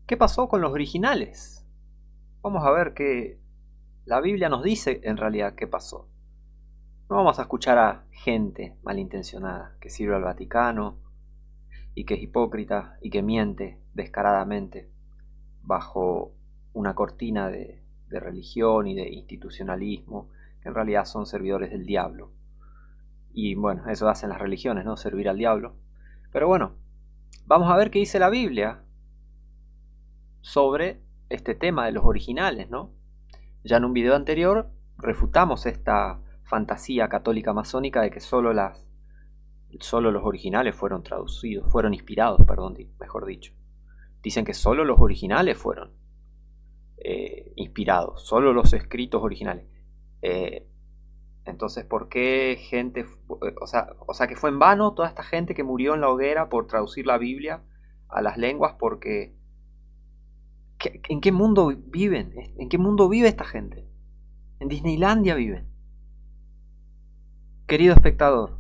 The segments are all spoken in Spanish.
¿Qué pasó con los originales? Vamos a ver qué la Biblia nos dice en realidad qué pasó. No vamos a escuchar a gente malintencionada que sirve al Vaticano y que es hipócrita y que miente descaradamente bajo una cortina de religión y de institucionalismo, que en realidad son servidores del diablo. Y bueno, eso hacen las religiones, ¿no? Servir al diablo. Pero bueno, vamos a ver qué dice la Biblia sobre este tema de los originales, ¿no? Ya en un video anterior refutamos esta fantasía católica masónica de que solo los originales fueron traducidos, fueron inspirados, perdón, mejor dicho. Dicen que solo los originales fueron inspirados, solo los escritos originales. Entonces, ¿por qué gente, o sea, que fue en vano toda esta gente que murió en la hoguera por traducir la Biblia a las lenguas? Porque ¿en qué mundo viven? ¿En qué mundo vive esta gente? En Disneylandia viven. Querido espectador,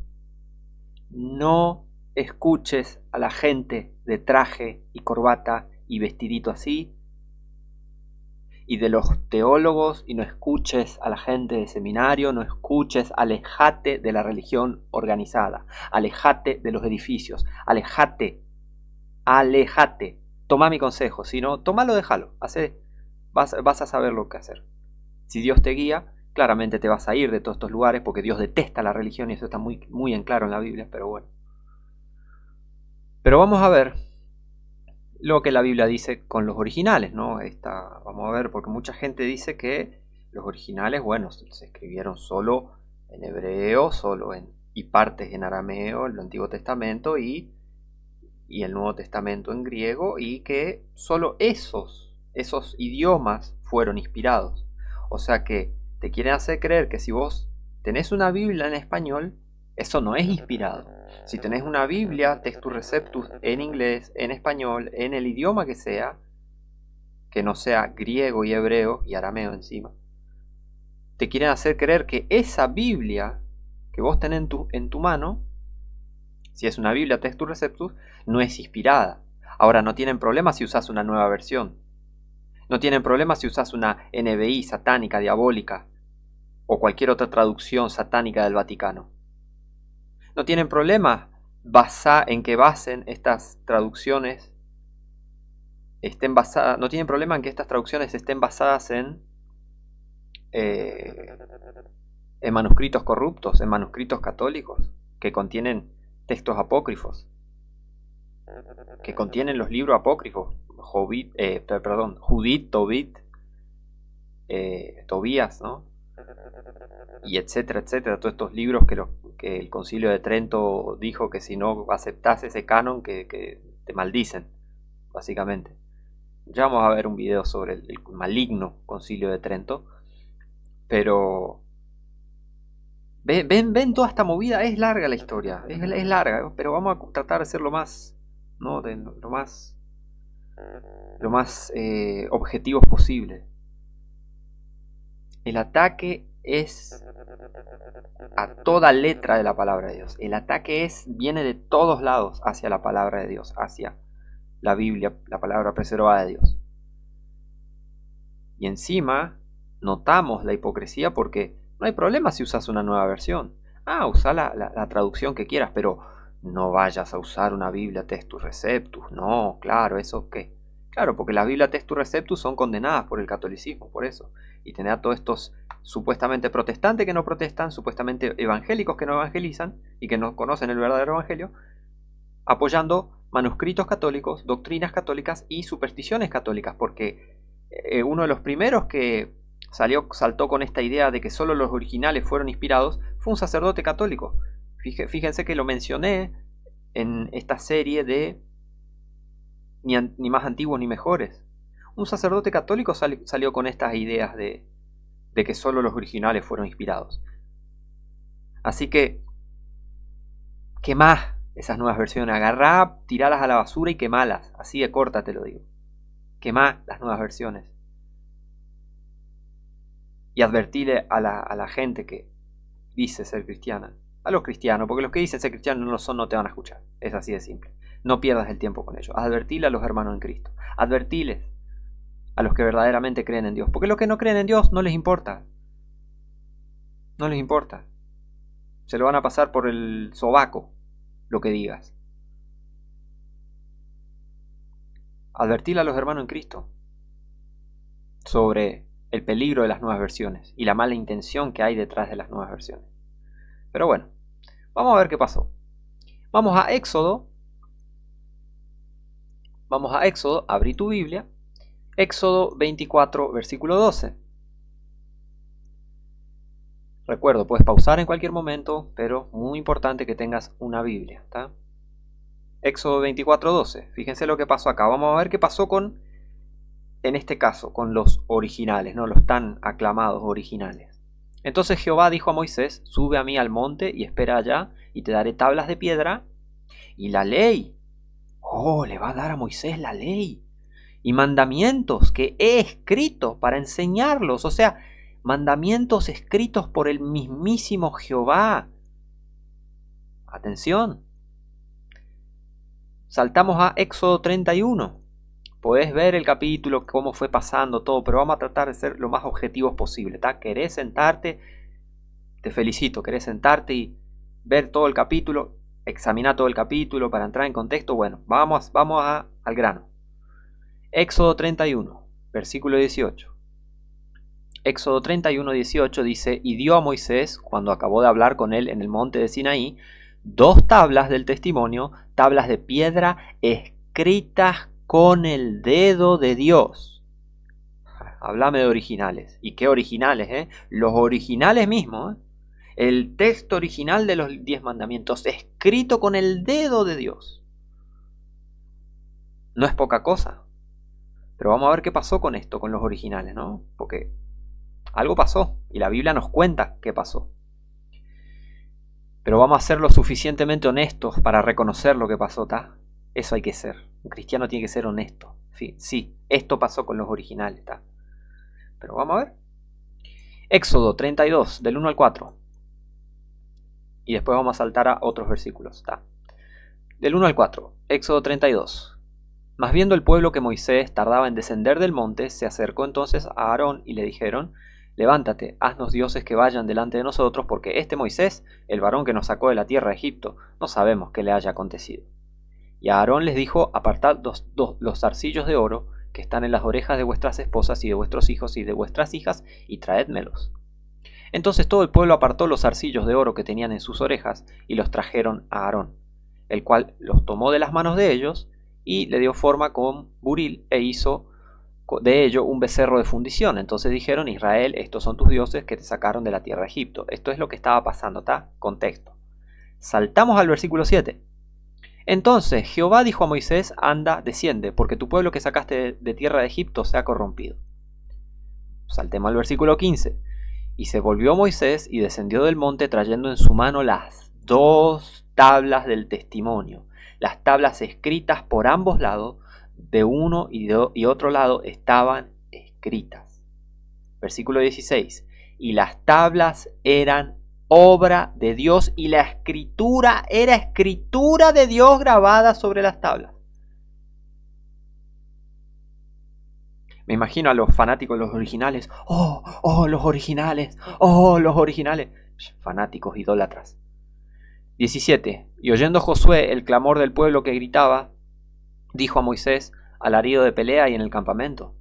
no escuches a la gente de traje y corbata y vestidito así, y de los teólogos, y no escuches a la gente de seminario, no escuches, alejate de la religión organizada, alejate de los edificios, alejate, alejate. Toma mi consejo, si no, tómalo, déjalo, vas a saber lo que hacer. Si Dios te guía, claramente te vas a ir de todos estos lugares porque Dios detesta la religión y eso está muy, muy en claro en la Biblia, pero bueno. Pero vamos a ver lo que la Biblia dice con los originales, ¿no? Vamos a ver, porque mucha gente dice que los originales, bueno, se escribieron solo en hebreo, y partes en arameo, el Antiguo Testamento y el Nuevo Testamento en griego, y que solo esos idiomas fueron inspirados. O sea que te quieren hacer creer que si vos tenés una Biblia en español, eso no es inspirado. Si tenés una Biblia, Textus Receptus, en inglés, en español, en el idioma que sea, que no sea griego y hebreo y arameo encima, te quieren hacer creer que esa Biblia que vos tenés en tu mano, si es una Biblia Textus Receptus, no es inspirada. Ahora, no tienen problema si usas una nueva versión. No tienen problema si usas una NBI satánica, diabólica, o cualquier otra traducción satánica del Vaticano. No tienen problema en que basen estas traducciones no tienen problema en que estas traducciones estén basadas eh, en manuscritos corruptos, en manuscritos católicos, que contienen textos apócrifos, que contienen los libros apócrifos, Judith, Tobit, Tobías, ¿no? Y etcétera, etcétera, todos estos libros que el Concilio de Trento dijo que si no aceptas ese canon que te maldicen, básicamente. Ya vamos a ver un video sobre el maligno Concilio de Trento, pero ven toda esta movida, es larga la historia, es larga, pero vamos a tratar de ser lo más, ¿no? Lo más objetivos posible. El ataque es a toda letra de la palabra de Dios. El ataque viene de todos lados hacia la palabra de Dios, hacia la Biblia, la palabra preservada de Dios. Y encima notamos la hipocresía porque no hay problema si usas una nueva versión. Usa la traducción que quieras, pero no vayas a usar una Biblia Textus Receptus. No, claro, ¿eso qué? Claro, porque las Biblia Textus Receptus son condenadas por el catolicismo, por eso. Y tener a todos estos supuestamente protestantes que no protestan, supuestamente evangélicos que no evangelizan y que no conocen el verdadero evangelio, apoyando manuscritos católicos, doctrinas católicas y supersticiones católicas, porque uno de los primeros que saltó con esta idea de que solo los originales fueron inspirados fue un sacerdote católico. Fíjense que lo mencioné en esta serie de ni más antiguos ni mejores. Un sacerdote católico salió con estas ideas de que solo los originales fueron inspirados. Así que quemá esas nuevas versiones, agarrá, tiralas a la basura y quemalas, así de corta te lo digo. Quemá las nuevas versiones. Y advertirle a la gente que dice ser cristiana, a los cristianos, porque los que dicen ser cristianos no lo son, no te van a escuchar. Es así de simple. No pierdas el tiempo con ellos. Advertile a los hermanos en Cristo. Advertiles a los que verdaderamente creen en Dios. Porque los que no creen en Dios no les importa. No les importa. Se lo van a pasar por el sobaco lo que digas. Advertile a los hermanos en Cristo sobre el peligro de las nuevas versiones y la mala intención que hay detrás de las nuevas versiones. Pero bueno, vamos a ver qué pasó. Vamos a Éxodo. Abrí tu Biblia. Éxodo 24, versículo 12. Recuerdo, puedes pausar en cualquier momento, pero muy importante que tengas una Biblia, ¿está? Éxodo 24, 12. Fíjense lo que pasó acá. Vamos a ver qué pasó en este caso, con los originales, ¿no? Los tan aclamados originales. Entonces Jehová dijo a Moisés: sube a mí al monte y espera allá, y te daré tablas de piedra y la ley. Oh, le va a dar a Moisés la ley y mandamientos que he escrito para enseñarlos. O sea, mandamientos escritos por el mismísimo Jehová. Atención. Saltamos a Éxodo 31. Podés ver el capítulo, cómo fue pasando todo, pero vamos a tratar de ser lo más objetivos posible, ¿está? ¿Querés sentarte? Te felicito. ¿Querés sentarte y ver todo el capítulo? Examinar todo el capítulo para entrar en contexto. Bueno, vamos al grano. Éxodo 31, versículo 18. Éxodo 31, 18 dice: y dio a Moisés, cuando acabó de hablar con él en el monte de Sinaí, 2 tablas del testimonio, tablas de piedra escritas con el dedo de Dios. Háblame de originales. ¿Y qué originales, eh? Los originales mismos, ¿eh? El texto original de los 10 mandamientos, escrito con el dedo de Dios. No es poca cosa. Pero vamos a ver qué pasó con esto, con los originales, ¿no? Porque algo pasó y la Biblia nos cuenta qué pasó. Pero vamos a ser lo suficientemente honestos para reconocer lo que pasó, ¿tá? Eso hay que ser. Un cristiano tiene que ser honesto. Sí, esto pasó con los originales, ¿tá? Pero vamos a ver. Éxodo 32, del 1 al 4. Y después vamos a saltar a otros versículos, ¿tá? Del 1 al 4. Éxodo 32. Mas viendo el pueblo que Moisés tardaba en descender del monte, se acercó entonces a Aarón y le dijeron: levántate, haznos dioses que vayan delante de nosotros, porque este Moisés, el varón que nos sacó de la tierra de Egipto, no sabemos qué le haya acontecido. Y a Aarón les dijo: apartad los zarcillos de oro que están en las orejas de vuestras esposas y de vuestros hijos y de vuestras hijas, y traédmelos. Entonces todo el pueblo apartó los zarcillos de oro que tenían en sus orejas y los trajeron a Aarón, el cual los tomó de las manos de ellos y le dio forma con buril e hizo de ello un becerro de fundición. Entonces dijeron: Israel, estos son tus dioses que te sacaron de la tierra de Egipto. Esto es lo que estaba pasando, ¿está? Contexto. Saltamos al versículo 7. Entonces Jehová dijo a Moisés: anda, desciende, porque tu pueblo que sacaste de tierra de Egipto se ha corrompido. Saltemos al versículo 15. Y se volvió Moisés y descendió del monte trayendo en su mano las 2 tablas del testimonio, las tablas escritas por ambos lados, de uno y otro lado estaban escritas. Versículo 16. Y las tablas eran obra de Dios y la escritura era escritura de Dios grabada sobre las tablas. Me imagino a los fanáticos de los originales. Los originales. Los originales. Fanáticos idólatras. 17. Y oyendo Josué el clamor del pueblo que gritaba, dijo a Moisés: alarido de pelea y en el campamento.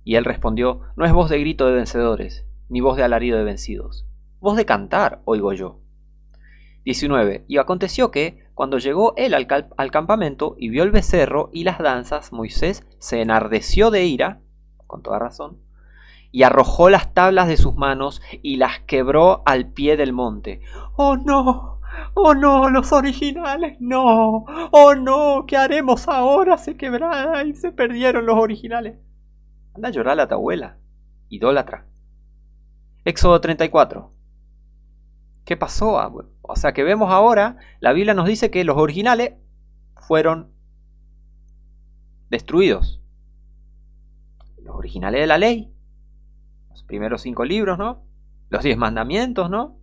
Y él respondió: no es voz de grito de vencedores, ni voz de alarido de vencidos. Voz de cantar oigo yo. 19. Y aconteció que, cuando llegó él al campamento y vio el becerro y las danzas, Moisés se enardeció de ira, con toda razón, y arrojó las tablas de sus manos y las quebró al pie del monte. ¡Oh no! ¡Oh no! ¡Los originales! ¡No! ¡Oh no! ¿Qué haremos ahora? Se quebraron y se perdieron los originales. Anda a llorar a tu abuela, idólatra. Éxodo 34. ¿Qué pasó? O sea que vemos ahora, la Biblia nos dice que los originales fueron destruidos. Los originales de la ley, los primeros 5 libros, ¿no? Los 10 mandamientos, ¿no?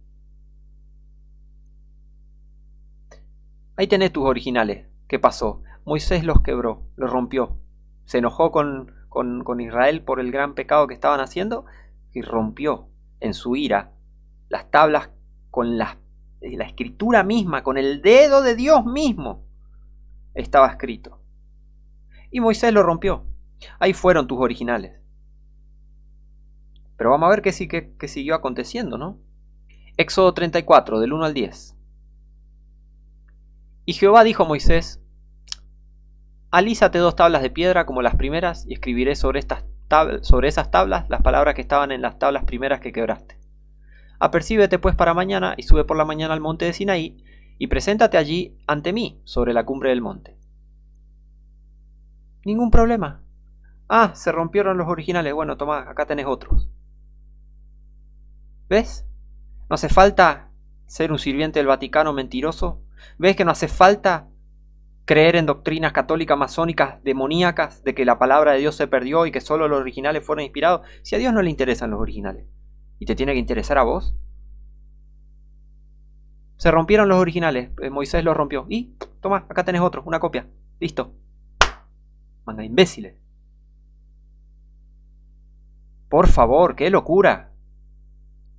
Ahí tenés tus originales. ¿Qué pasó? Moisés los quebró, los rompió. Se enojó con Israel por el gran pecado que estaban haciendo y rompió en su ira las tablas con la escritura misma, con el dedo de Dios mismo estaba escrito. Y Moisés lo rompió. Ahí fueron tus originales. Pero vamos a ver qué siguió aconteciendo, ¿no? Éxodo 34, del 1 al 10. Y Jehová dijo a Moisés: alízate 2 tablas de piedra como las primeras, y escribiré sobre esas tablas las palabras que estaban en las tablas primeras que quebraste. Apercíbete pues para mañana, y sube por la mañana al monte de Sinaí, y preséntate allí ante mí, sobre la cumbre del monte. Ningún problema. Ah, se rompieron los originales. Bueno, toma, acá tenés otros. ¿Ves? No hace falta ser un sirviente del Vaticano mentiroso. ¿Ves que no hace falta creer en doctrinas católicas masónicas demoníacas de que la palabra de Dios se perdió y que solo los originales fueron inspirados? Si a Dios no le interesan los originales, ¿y te tiene que interesar a vos? Se rompieron los originales, Moisés los rompió. Y, toma, acá tenés otro, una copia. Listo. Manga imbéciles. Por favor, qué locura.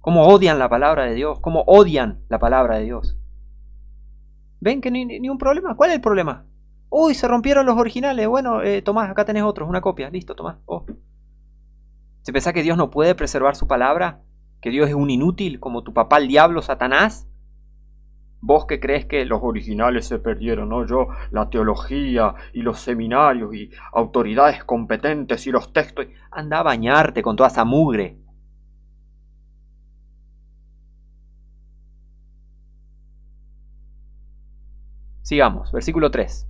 Cómo odian la palabra de Dios, cómo odian la palabra de Dios. ¿Ven que ni un problema? ¿Cuál es el problema? Uy, se rompieron los originales. Bueno, tomá, acá tenés otros, una copia. Listo, tomá. Oh. ¿Se pensás que Dios no puede preservar su palabra? ¿Que Dios es un inútil como tu papá el diablo, Satanás? Vos que crees que los originales se perdieron, ¿no? Yo, la teología y los seminarios y autoridades competentes y los textos. Anda a bañarte con toda esa mugre. Sigamos, versículo 3.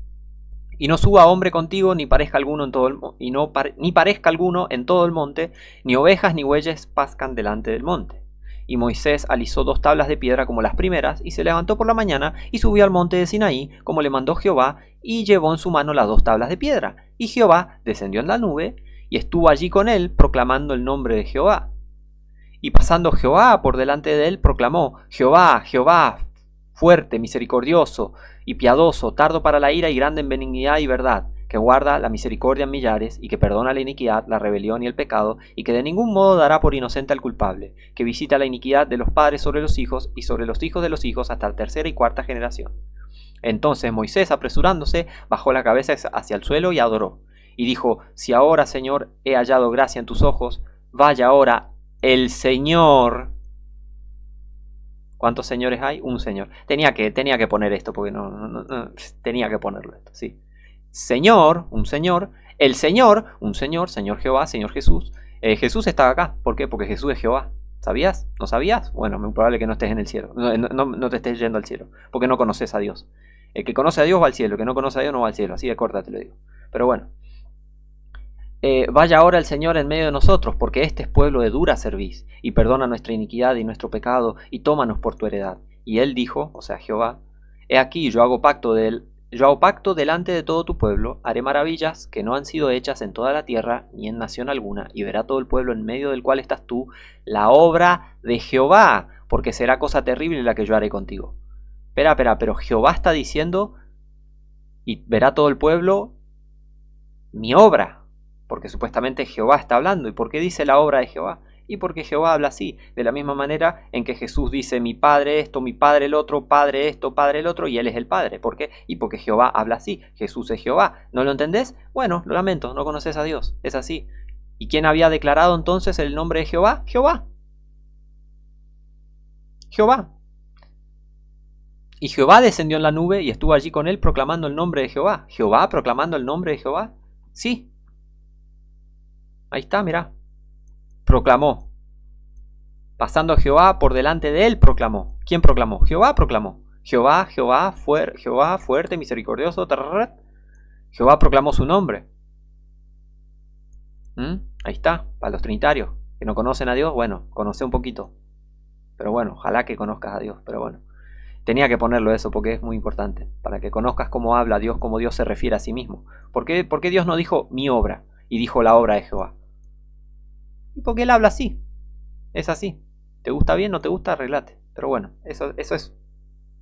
Y no suba hombre contigo, ni parezca alguno en todo el monte, ni ovejas ni bueyes pascan delante del monte. Y Moisés alisó 2 tablas de piedra como las primeras, y se levantó por la mañana, y subió al monte de Sinaí, como le mandó Jehová, y llevó en su mano las 2 tablas de piedra. Y Jehová descendió en la nube, y estuvo allí con él, proclamando el nombre de Jehová. Y pasando Jehová por delante de él, proclamó: Jehová, Jehová, fuerte, misericordioso y piadoso, tardo para la ira y grande en benignidad y verdad, que guarda la misericordia en millares, y que perdona la iniquidad, la rebelión y el pecado, y que de ningún modo dará por inocente al culpable, que visita la iniquidad de los padres sobre los hijos, y sobre los hijos de los hijos hasta la 3ª y 4ª generación. Entonces Moisés, apresurándose, bajó la cabeza hacia el suelo y adoró, y dijo: si ahora, Señor, he hallado gracia en tus ojos, vaya ahora el Señor. ¿Cuántos señores hay? Un señor. Tenía que poner esto porque no, tenía que ponerlo esto, sí. Señor, un señor. El Señor, un señor, Señor Jehová, Señor Jesús. Jesús estaba acá. ¿Por qué? Porque Jesús es Jehová. ¿Sabías? ¿No sabías? Bueno, es muy probable que no estés en el cielo. No te estés yendo al cielo. Porque no conoces a Dios. El que conoce a Dios va al cielo. El que no conoce a Dios no va al cielo. Así de corta te lo digo. Pero bueno. Vaya ahora el Señor en medio de nosotros, porque este es pueblo de dura cerviz, y perdona nuestra iniquidad y nuestro pecado, y tómanos por tu heredad. Y él dijo, o sea Jehová: he aquí, yo hago pacto delante de todo tu pueblo, haré maravillas que no han sido hechas en toda la tierra, ni en nación alguna, y verá todo el pueblo en medio del cual estás tú, la obra de Jehová, porque será cosa terrible la que yo haré contigo. Pero Jehová está diciendo, y verá todo el pueblo, mi obra. Porque supuestamente Jehová está hablando. ¿Y por qué dice la obra de Jehová? Y porque Jehová habla así, de la misma manera en que Jesús dice: mi Padre esto, mi Padre el otro, Padre esto, Padre el otro, y Él es el Padre. ¿Por qué? Y porque Jehová habla así, Jesús es Jehová. ¿No lo entendés? Bueno, lo lamento, no conoces a Dios, es así. ¿Y quién había declarado entonces el nombre de Jehová? Jehová. Jehová. Y Jehová descendió en la nube y estuvo allí con él proclamando el nombre de Jehová. ¿Jehová proclamando el nombre de Jehová? Sí. Ahí está, mirá. Proclamó. Pasando Jehová por delante de él, proclamó. ¿Quién proclamó? Jehová proclamó. Jehová, Jehová fuerte, misericordioso. Jehová proclamó su nombre. Ahí está, para los trinitarios que no conocen a Dios. Bueno, conoce un poquito. Pero bueno, ojalá que conozcas a Dios. Pero bueno, tenía que ponerlo eso porque es muy importante. Para que conozcas cómo habla Dios, cómo Dios se refiere a sí mismo. ¿Por qué Dios no dijo mi obra y dijo la obra de Jehová? Porque él habla así. Es así. ¿Te gusta bien? ¿No te gusta? Arreglate. Pero bueno, eso es.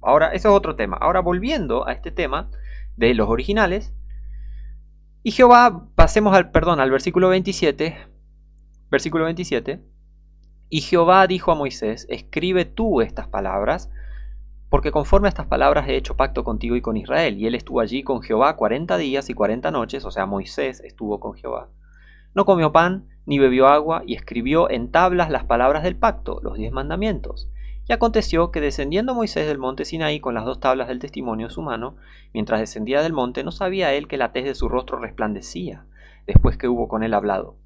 Ahora, eso es otro tema. Ahora, volviendo a este tema de los originales, Y Jehová, pasemos al versículo 27. Versículo 27. Y Jehová dijo a Moisés, escribe tú estas palabras, porque conforme a estas palabras he hecho pacto contigo y con Israel. Y él estuvo allí con Jehová 40 días y 40 noches, o sea, Moisés estuvo con Jehová. No comió pan, ni bebió agua, y escribió en tablas las palabras del pacto, los 10 mandamientos. Y aconteció que descendiendo Moisés del monte Sinaí con las 2 tablas del testimonio en su mano, mientras descendía del monte, no sabía él que la tez de su rostro resplandecía, después que hubo con él hablado.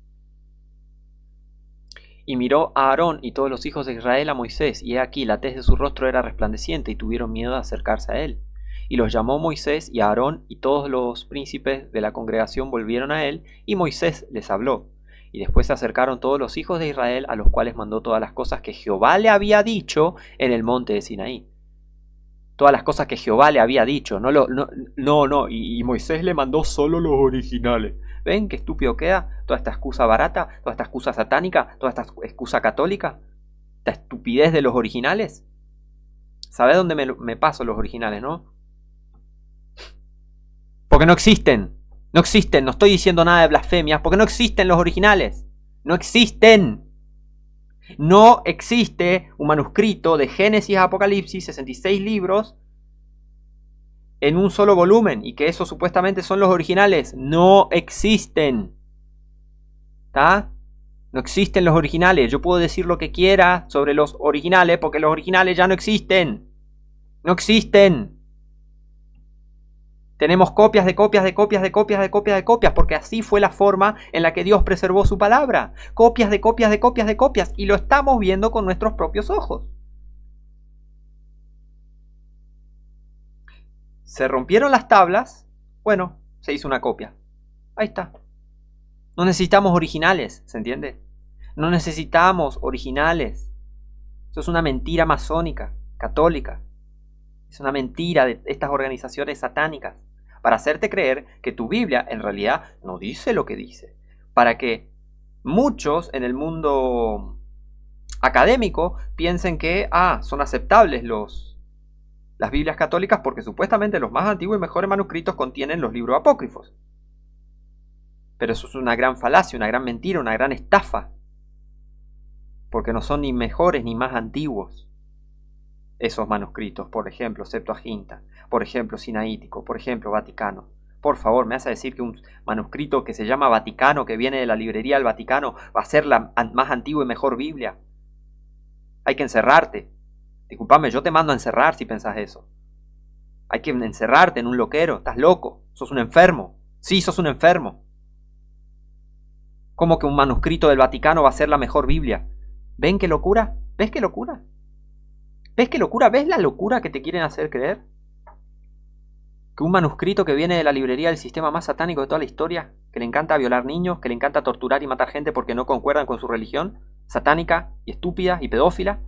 Y miró a Aarón y todos los hijos de Israel a Moisés, y he aquí la tez de su rostro era resplandeciente, y tuvieron miedo de acercarse a él. Y los llamó Moisés, y Aarón y todos los príncipes de la congregación volvieron a él, y Moisés les habló. Y después se acercaron todos los hijos de Israel, a los cuales mandó todas las cosas que Jehová le había dicho en el monte de Sinaí. Todas las cosas que Jehová le había dicho, y Moisés le mandó solo los originales. ¿Ven qué estúpido queda? Toda esta excusa barata, toda esta excusa satánica, toda esta excusa católica, esta estupidez de los originales. ¿Sabés dónde me paso los originales, no? Porque no existen. No existen. No estoy diciendo nada de blasfemias. Porque no existen los originales. No existen. No existe un manuscrito de Génesis a Apocalipsis, 66 libros, en un solo volumen. Y que esos supuestamente son los originales. No existen. ¿Está? No existen los originales. Yo puedo decir lo que quiera sobre los originales porque los originales ya no existen. No existen. Tenemos copias de copias de copias de copias de copias de copias, porque así fue la forma en la que Dios preservó su palabra. Copias de copias de copias de copias, y lo estamos viendo con nuestros propios ojos. Se rompieron las tablas, bueno, se hizo una copia. Ahí está. No necesitamos originales, ¿se entiende? No necesitamos originales. Eso es una mentira masónica, católica. Es una mentira de estas organizaciones satánicas, para hacerte creer que tu Biblia en realidad no dice lo que dice. Para que muchos en el mundo académico piensen que son aceptables las Biblias católicas porque supuestamente los más antiguos y mejores manuscritos contienen los libros apócrifos. Pero eso es una gran falacia, una gran mentira, una gran estafa. Porque no son ni mejores ni más antiguos esos manuscritos, por ejemplo, Septuaginta, por ejemplo, Sinaítico, por ejemplo, Vaticano. Por favor, ¿me vas a decir que un manuscrito que se llama Vaticano, que viene de la librería del Vaticano, va a ser la más antigua y mejor Biblia? Hay que encerrarte. Disculpame, yo te mando a encerrar si pensás eso. Hay que encerrarte en un loquero. Estás loco. Sos un enfermo. Sí, sos un enfermo. ¿Cómo que un manuscrito del Vaticano va a ser la mejor Biblia? ¿Ven qué locura? ¿Ves qué locura? ¿Ves qué locura? ¿Ves la locura que te quieren hacer creer? Que un manuscrito que viene de la librería del sistema más satánico de toda la historia, que le encanta violar niños, que le encanta torturar y matar gente porque no concuerdan con su religión, satánica y estúpida y pedófila.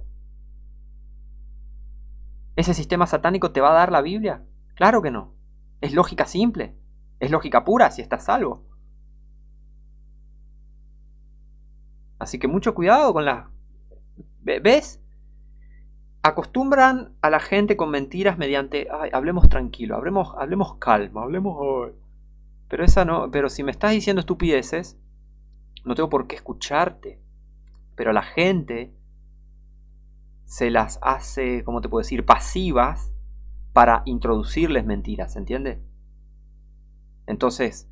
¿Ese sistema satánico te va a dar la Biblia? Claro que no. Es lógica simple. Es lógica pura si estás salvo. Así que mucho cuidado con las... ¿Ves? Acostumbran a la gente con mentiras mediante... Ay, hablemos tranquilo, hablemos calma, hablemos... Ay. Pero esa no... Pero si me estás diciendo estupideces, no tengo por qué escucharte. Pero la gente se las hace, ¿cómo te puedo decir?, pasivas para introducirles mentiras, ¿entiendes? Entonces,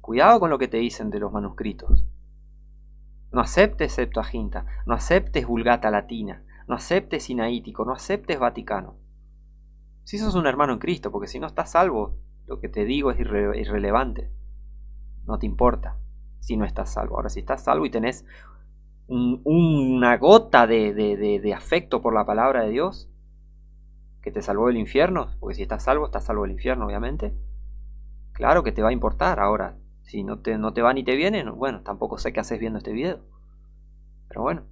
cuidado con lo que te dicen de los manuscritos. No aceptes Septuaginta, no aceptes Vulgata Latina, no aceptes Sinaítico, no aceptes Vaticano. Si sos un hermano en Cristo, porque si no estás salvo, lo que te digo es irrelevante. No te importa si no estás salvo. Ahora, si estás salvo y tenés una gota de afecto por la palabra de Dios, que te salvó del infierno, porque si estás salvo del infierno, obviamente, claro que te va a importar. Ahora, si no te va ni te viene, bueno, tampoco sé qué haces viendo este video. Pero bueno.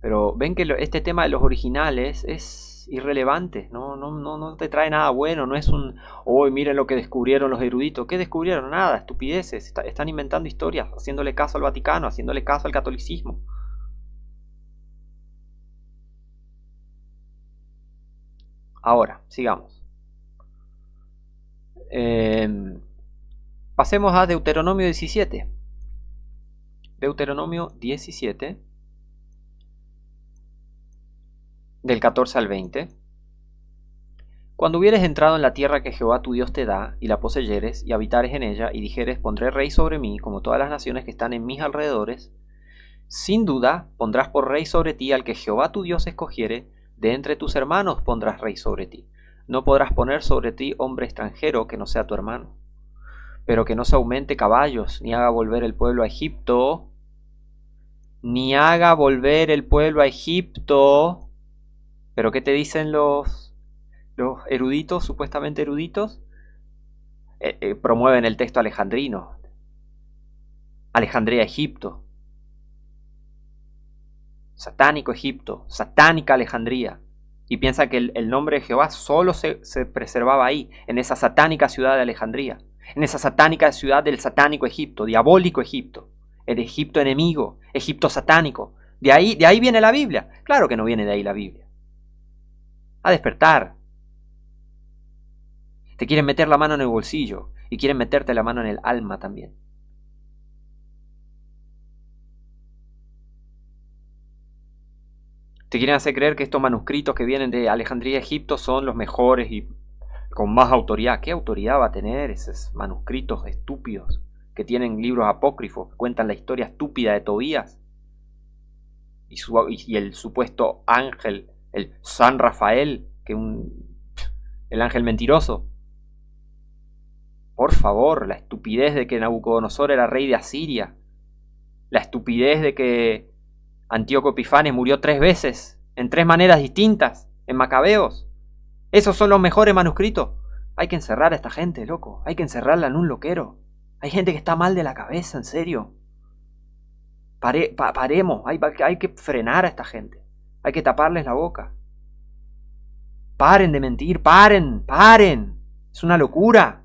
Pero ven que este tema de los originales es irrelevante, no te trae nada bueno, no es un, hoy miren lo que descubrieron los eruditos. ¿Qué descubrieron? Nada, estupideces, están inventando historias, haciéndole caso al Vaticano, haciéndole caso al catolicismo. Ahora, sigamos. Pasemos a Deuteronomio 17. Deuteronomio 17, del 14 al 20. Cuando hubieres entrado en la tierra que Jehová tu Dios te da, y la poseyeres, y habitares en ella, y dijeres, pondré rey sobre mí, como todas las naciones que están en mis alrededores, sin duda pondrás por rey sobre ti al que Jehová tu Dios escogiere, de entre tus hermanos pondrás rey sobre ti. No podrás poner sobre ti hombre extranjero que no sea tu hermano. Pero que no se aumente caballos, ni haga volver el pueblo a Egipto, ni haga volver el pueblo a Egipto. ¿Pero qué te dicen los eruditos, supuestamente eruditos? Promueven el texto alejandrino. Alejandría, Egipto. Satánico Egipto, satánica Alejandría. Y piensa que el nombre de Jehová solo se preservaba ahí, en esa satánica ciudad de Alejandría, en esa satánica ciudad del satánico Egipto, diabólico Egipto, el Egipto enemigo, Egipto satánico. De ahí viene la Biblia. Claro que no viene de ahí la Biblia. A despertar. Te quieren meter la mano en el bolsillo y quieren meterte la mano en el alma también. Te quieren hacer creer que estos manuscritos que vienen de Alejandría, Egipto, son los mejores y con más autoridad. ¿Qué autoridad va a tener esos manuscritos estúpidos que tienen libros apócrifos que cuentan la historia estúpida de Tobías? Y el supuesto ángel, el San Rafael, el ángel mentiroso. Por favor, la estupidez de que Nabucodonosor era rey de Asiria. La estupidez de que Antíoco Epifanes murió 3 veces, en 3 maneras distintas, en Macabeos. Esos son los mejores manuscritos. Hay que encerrar a esta gente, loco. Hay que encerrarla en un loquero. Hay gente que está mal de la cabeza, en serio. Paremos. Hay que frenar a esta gente. Hay que taparles la boca. Paren de mentir. Paren. Es una locura.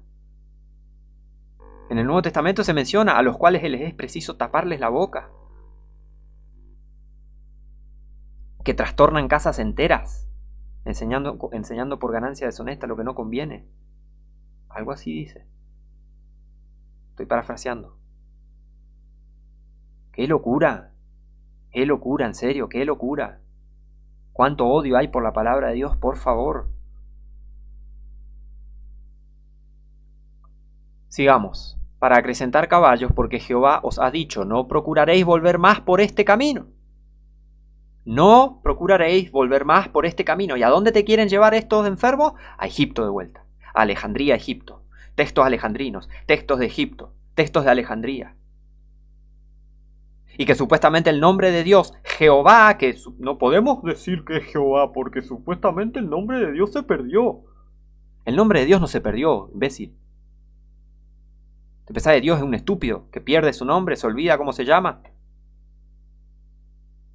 En el Nuevo Testamento se menciona a los cuales les es preciso taparles la boca. Que trastornan casas enteras, enseñando por ganancia deshonesta lo que no conviene. Algo así dice. Estoy parafraseando. ¡Qué locura! ¡Qué locura, en serio! ¡Qué locura! ¿Cuánto odio hay por la palabra de Dios? Por favor. Sigamos. Para acrecentar caballos, porque Jehová os ha dicho, no procuraréis volver más por este camino. No procuraréis volver más por este camino. ¿Y a dónde te quieren llevar estos enfermos? A Egipto de vuelta. A Alejandría, Egipto. Textos alejandrinos, textos de Egipto, textos de Alejandría. Y que supuestamente el nombre de Dios, Jehová, que no podemos decir que es Jehová, porque supuestamente el nombre de Dios se perdió. El nombre de Dios no se perdió, imbécil. ¿Te pensás que Dios es un estúpido, que pierde su nombre, se olvida cómo se llama?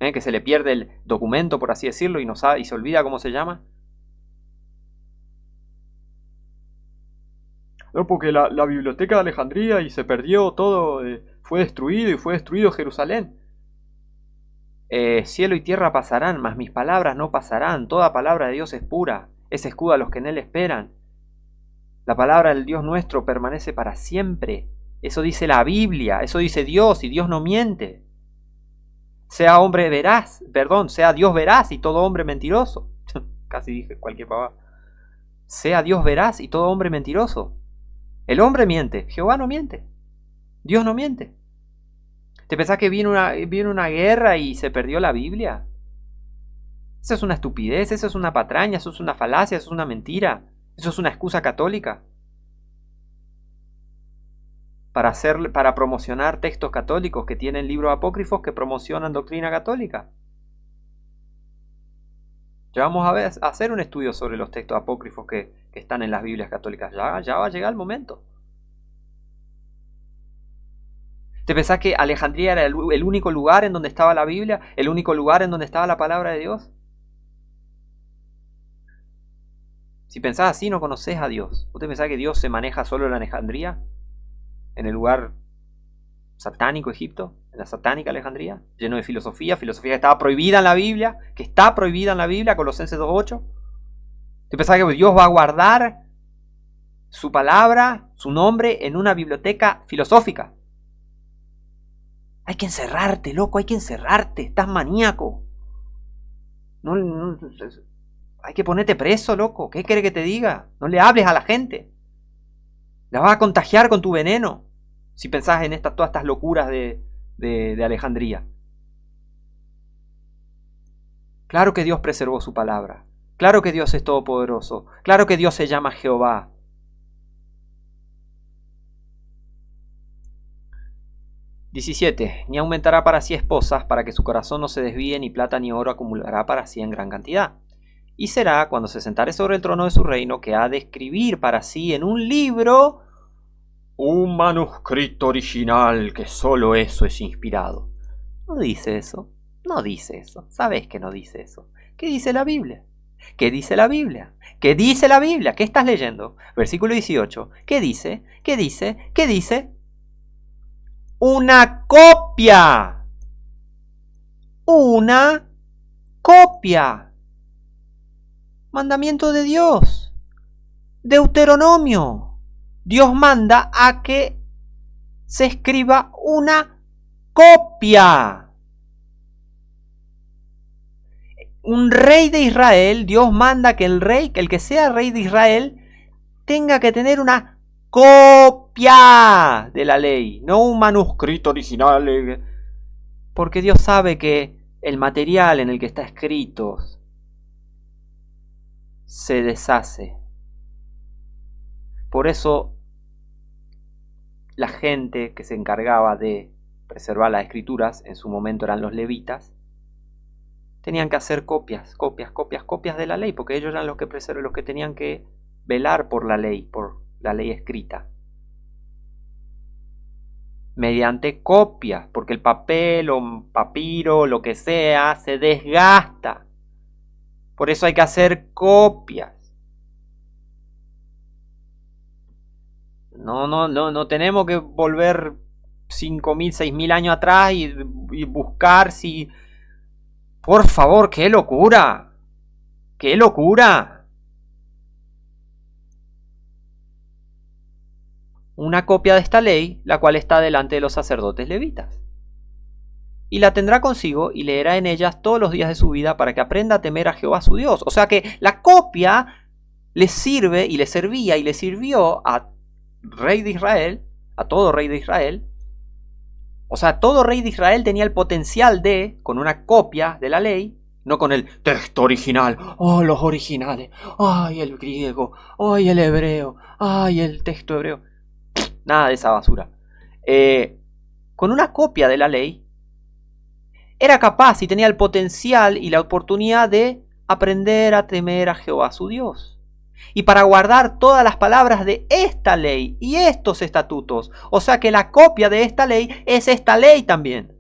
Que se le pierde el documento, por así decirlo, y se olvida cómo se llama. No, porque la biblioteca de Alejandría y se perdió todo, fue destruido Jerusalén. Cielo y tierra pasarán, mas mis palabras no pasarán. Toda palabra de Dios es pura, es escudo a los que en él esperan. La palabra del Dios nuestro permanece para siempre. Eso dice la Biblia, eso dice Dios, y Dios no miente. Sea Dios veraz y todo hombre mentiroso. Casi dije cualquier pavada. Sea Dios veraz y todo hombre mentiroso. El hombre miente, Jehová no miente. Dios no miente. ¿Te pensás que viene una guerra y se perdió la Biblia? Eso es una estupidez, eso es una patraña, eso es una falacia, eso es una mentira. Eso es una excusa católica. Para promocionar textos católicos que tienen libros apócrifos que promocionan doctrina católica. Ya vamos a hacer un estudio sobre los textos apócrifos que están en las Biblias católicas. Ya va a llegar el momento. ¿Te pensás que Alejandría era el único lugar en donde estaba la Biblia? ¿El único lugar en donde estaba la palabra de Dios? Si pensás así, no conocés a Dios. ¿Usted pensás que Dios se maneja solo en Alejandría? ¿En el lugar satánico Egipto? ¿En la satánica Alejandría? Lleno de filosofía que estaba prohibida en la Biblia, Colosenses 2.8. ¿Usted pensás que Dios va a guardar su palabra, su nombre en una biblioteca filosófica. Hay que encerrarte, loco, hay que encerrarte, estás maníaco. No, hay que ponerte preso, loco. ¿Qué quiere que te diga? No le hables a la gente. La vas a contagiar con tu veneno. Si pensás en todas estas locuras de Alejandría. Claro que Dios preservó su palabra. Claro que Dios es todopoderoso. Claro que Dios se llama Jehová. 17. Ni aumentará para sí esposas, para que su corazón no se desvíe, ni plata ni oro acumulará para sí en gran cantidad. Y será, cuando se sentare sobre el trono de su reino, que ha de escribir para sí en un libro un manuscrito original, que solo eso es inspirado. No dice eso, no dice eso, sabes que no dice eso. ¿Qué dice la Biblia? ¿Qué dice la Biblia? ¿Qué dice la Biblia? ¿Qué estás leyendo? Versículo 18. ¿Qué dice? ¿Qué dice? ¿Qué dice? Una copia. Una copia. Mandamiento de Dios. Deuteronomio. Dios manda a que se escriba una copia. Un rey de Israel, Dios manda que el rey, que el que sea rey de Israel, tenga que tener una copia de la ley, no un manuscrito original, porque Dios sabe que el material en el que está escrito se deshace. Por eso la gente que se encargaba de preservar las escrituras, en su momento eran los levitas, tenían que hacer copias de la ley, porque ellos eran los que tenían que velar por la ley escrita. Mediante copias, porque el papel o papiro, lo que sea, se desgasta. Por eso hay que hacer copias. No tenemos que volver 5.000, 6.000 años atrás y buscar si... Por favor, qué locura. ¡Qué locura! Una copia de esta ley, la cual está delante de los sacerdotes levitas. Y la tendrá consigo y leerá en ellas todos los días de su vida para que aprenda a temer a Jehová su Dios. O sea que la copia le sirve y le servía y le sirvió a rey de Israel, a todo rey de Israel. O sea, todo rey de Israel tenía el potencial de, con una copia de la ley, no con el texto original, oh, los originales, ay, el griego, ay, el hebreo, ay, el texto hebreo. Nada de esa basura. Con una copia de la ley, era capaz y tenía el potencial y la oportunidad de aprender a temer a Jehová su Dios. Y para guardar todas las palabras de esta ley y estos estatutos. O sea que la copia de esta ley es esta ley también.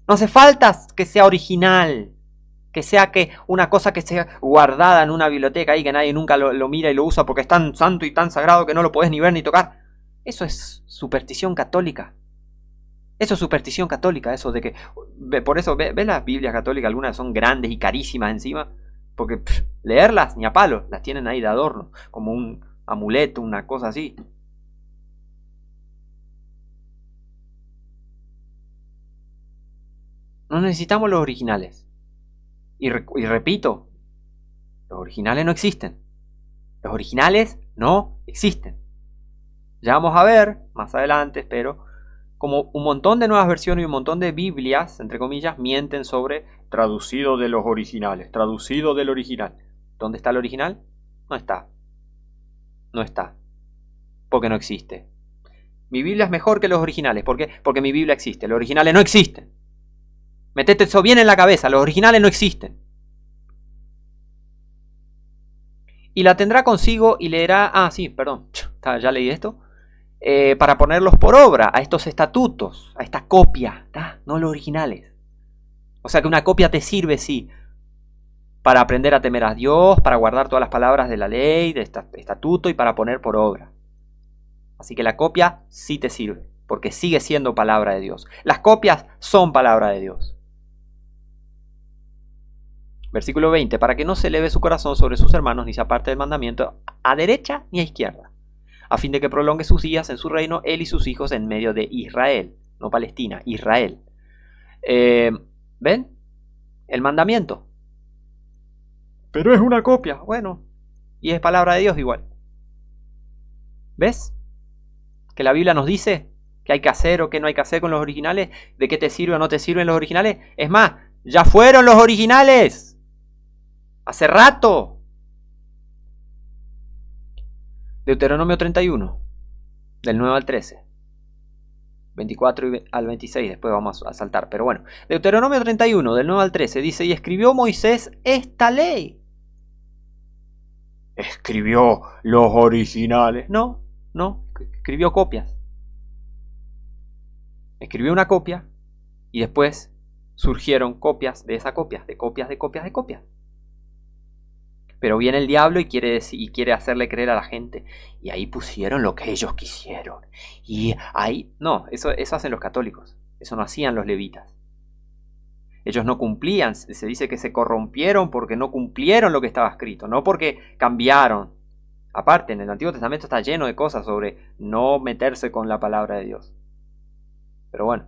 No hace falta que sea original, que sea que una cosa que sea guardada en una biblioteca y que nadie nunca lo mira y lo usa porque es tan santo y tan sagrado que no lo podés ni ver ni tocar. Eso es superstición católica. Eso es superstición católica, eso de que... Por eso, ve las Biblias católicas, algunas son grandes y carísimas encima, porque leerlas ni a palo, las tienen ahí de adorno, como un amuleto, una cosa así. No necesitamos los originales. Y repito, los originales no existen. Los originales no existen. Ya vamos a ver, más adelante, espero, como un montón de nuevas versiones y un montón de Biblias, entre comillas, mienten sobre traducido de los originales, traducido del original. ¿Dónde está el original? No está. No está. Porque no existe. Mi Biblia es mejor que los originales. ¿Por qué? Porque mi Biblia existe. Los originales no existen. Metete eso bien en la cabeza. Los originales no existen. Y la tendrá consigo y leerá... Ah, sí, perdón. Ya leí esto. Para ponerlos por obra a estos estatutos, a esta copia, no los originales. O sea que una copia te sirve, sí, para aprender a temer a Dios, para guardar todas las palabras de la ley, de este estatuto y para poner por obra. Así que la copia sí te sirve, porque sigue siendo palabra de Dios. Las copias son palabra de Dios. Versículo 20, para que no se eleve su corazón sobre sus hermanos ni se aparte del mandamiento a derecha ni a izquierda, a fin de que prolongue sus días en su reino él y sus hijos en medio de Israel, no Palestina, Israel. ¿Ven? El mandamiento. Pero es una copia, bueno, y es palabra de Dios igual. ¿Ves? Que la Biblia nos dice qué hay que hacer o qué no hay que hacer con los originales, de qué te sirve o no te sirven los originales. Es más, ya fueron los originales. Hace rato. Deuteronomio 31, del 9 al 13. 24 al 26, después vamos a saltar. Pero bueno, Deuteronomio 31, del 9 al 13, dice, y escribió Moisés esta ley. ¿Escribió los originales? No, escribió copias. Escribió una copia y después surgieron copias de esa copia, de copias, de copias, de copias. Pero viene el diablo y quiere hacerle creer a la gente. Y ahí pusieron lo que ellos quisieron. Y ahí... No, eso hacen los católicos. Eso no hacían los levitas. Ellos no cumplían. Se dice que se corrompieron porque no cumplieron lo que estaba escrito. No porque cambiaron. Aparte, en el Antiguo Testamento está lleno de cosas sobre no meterse con la palabra de Dios. Pero bueno.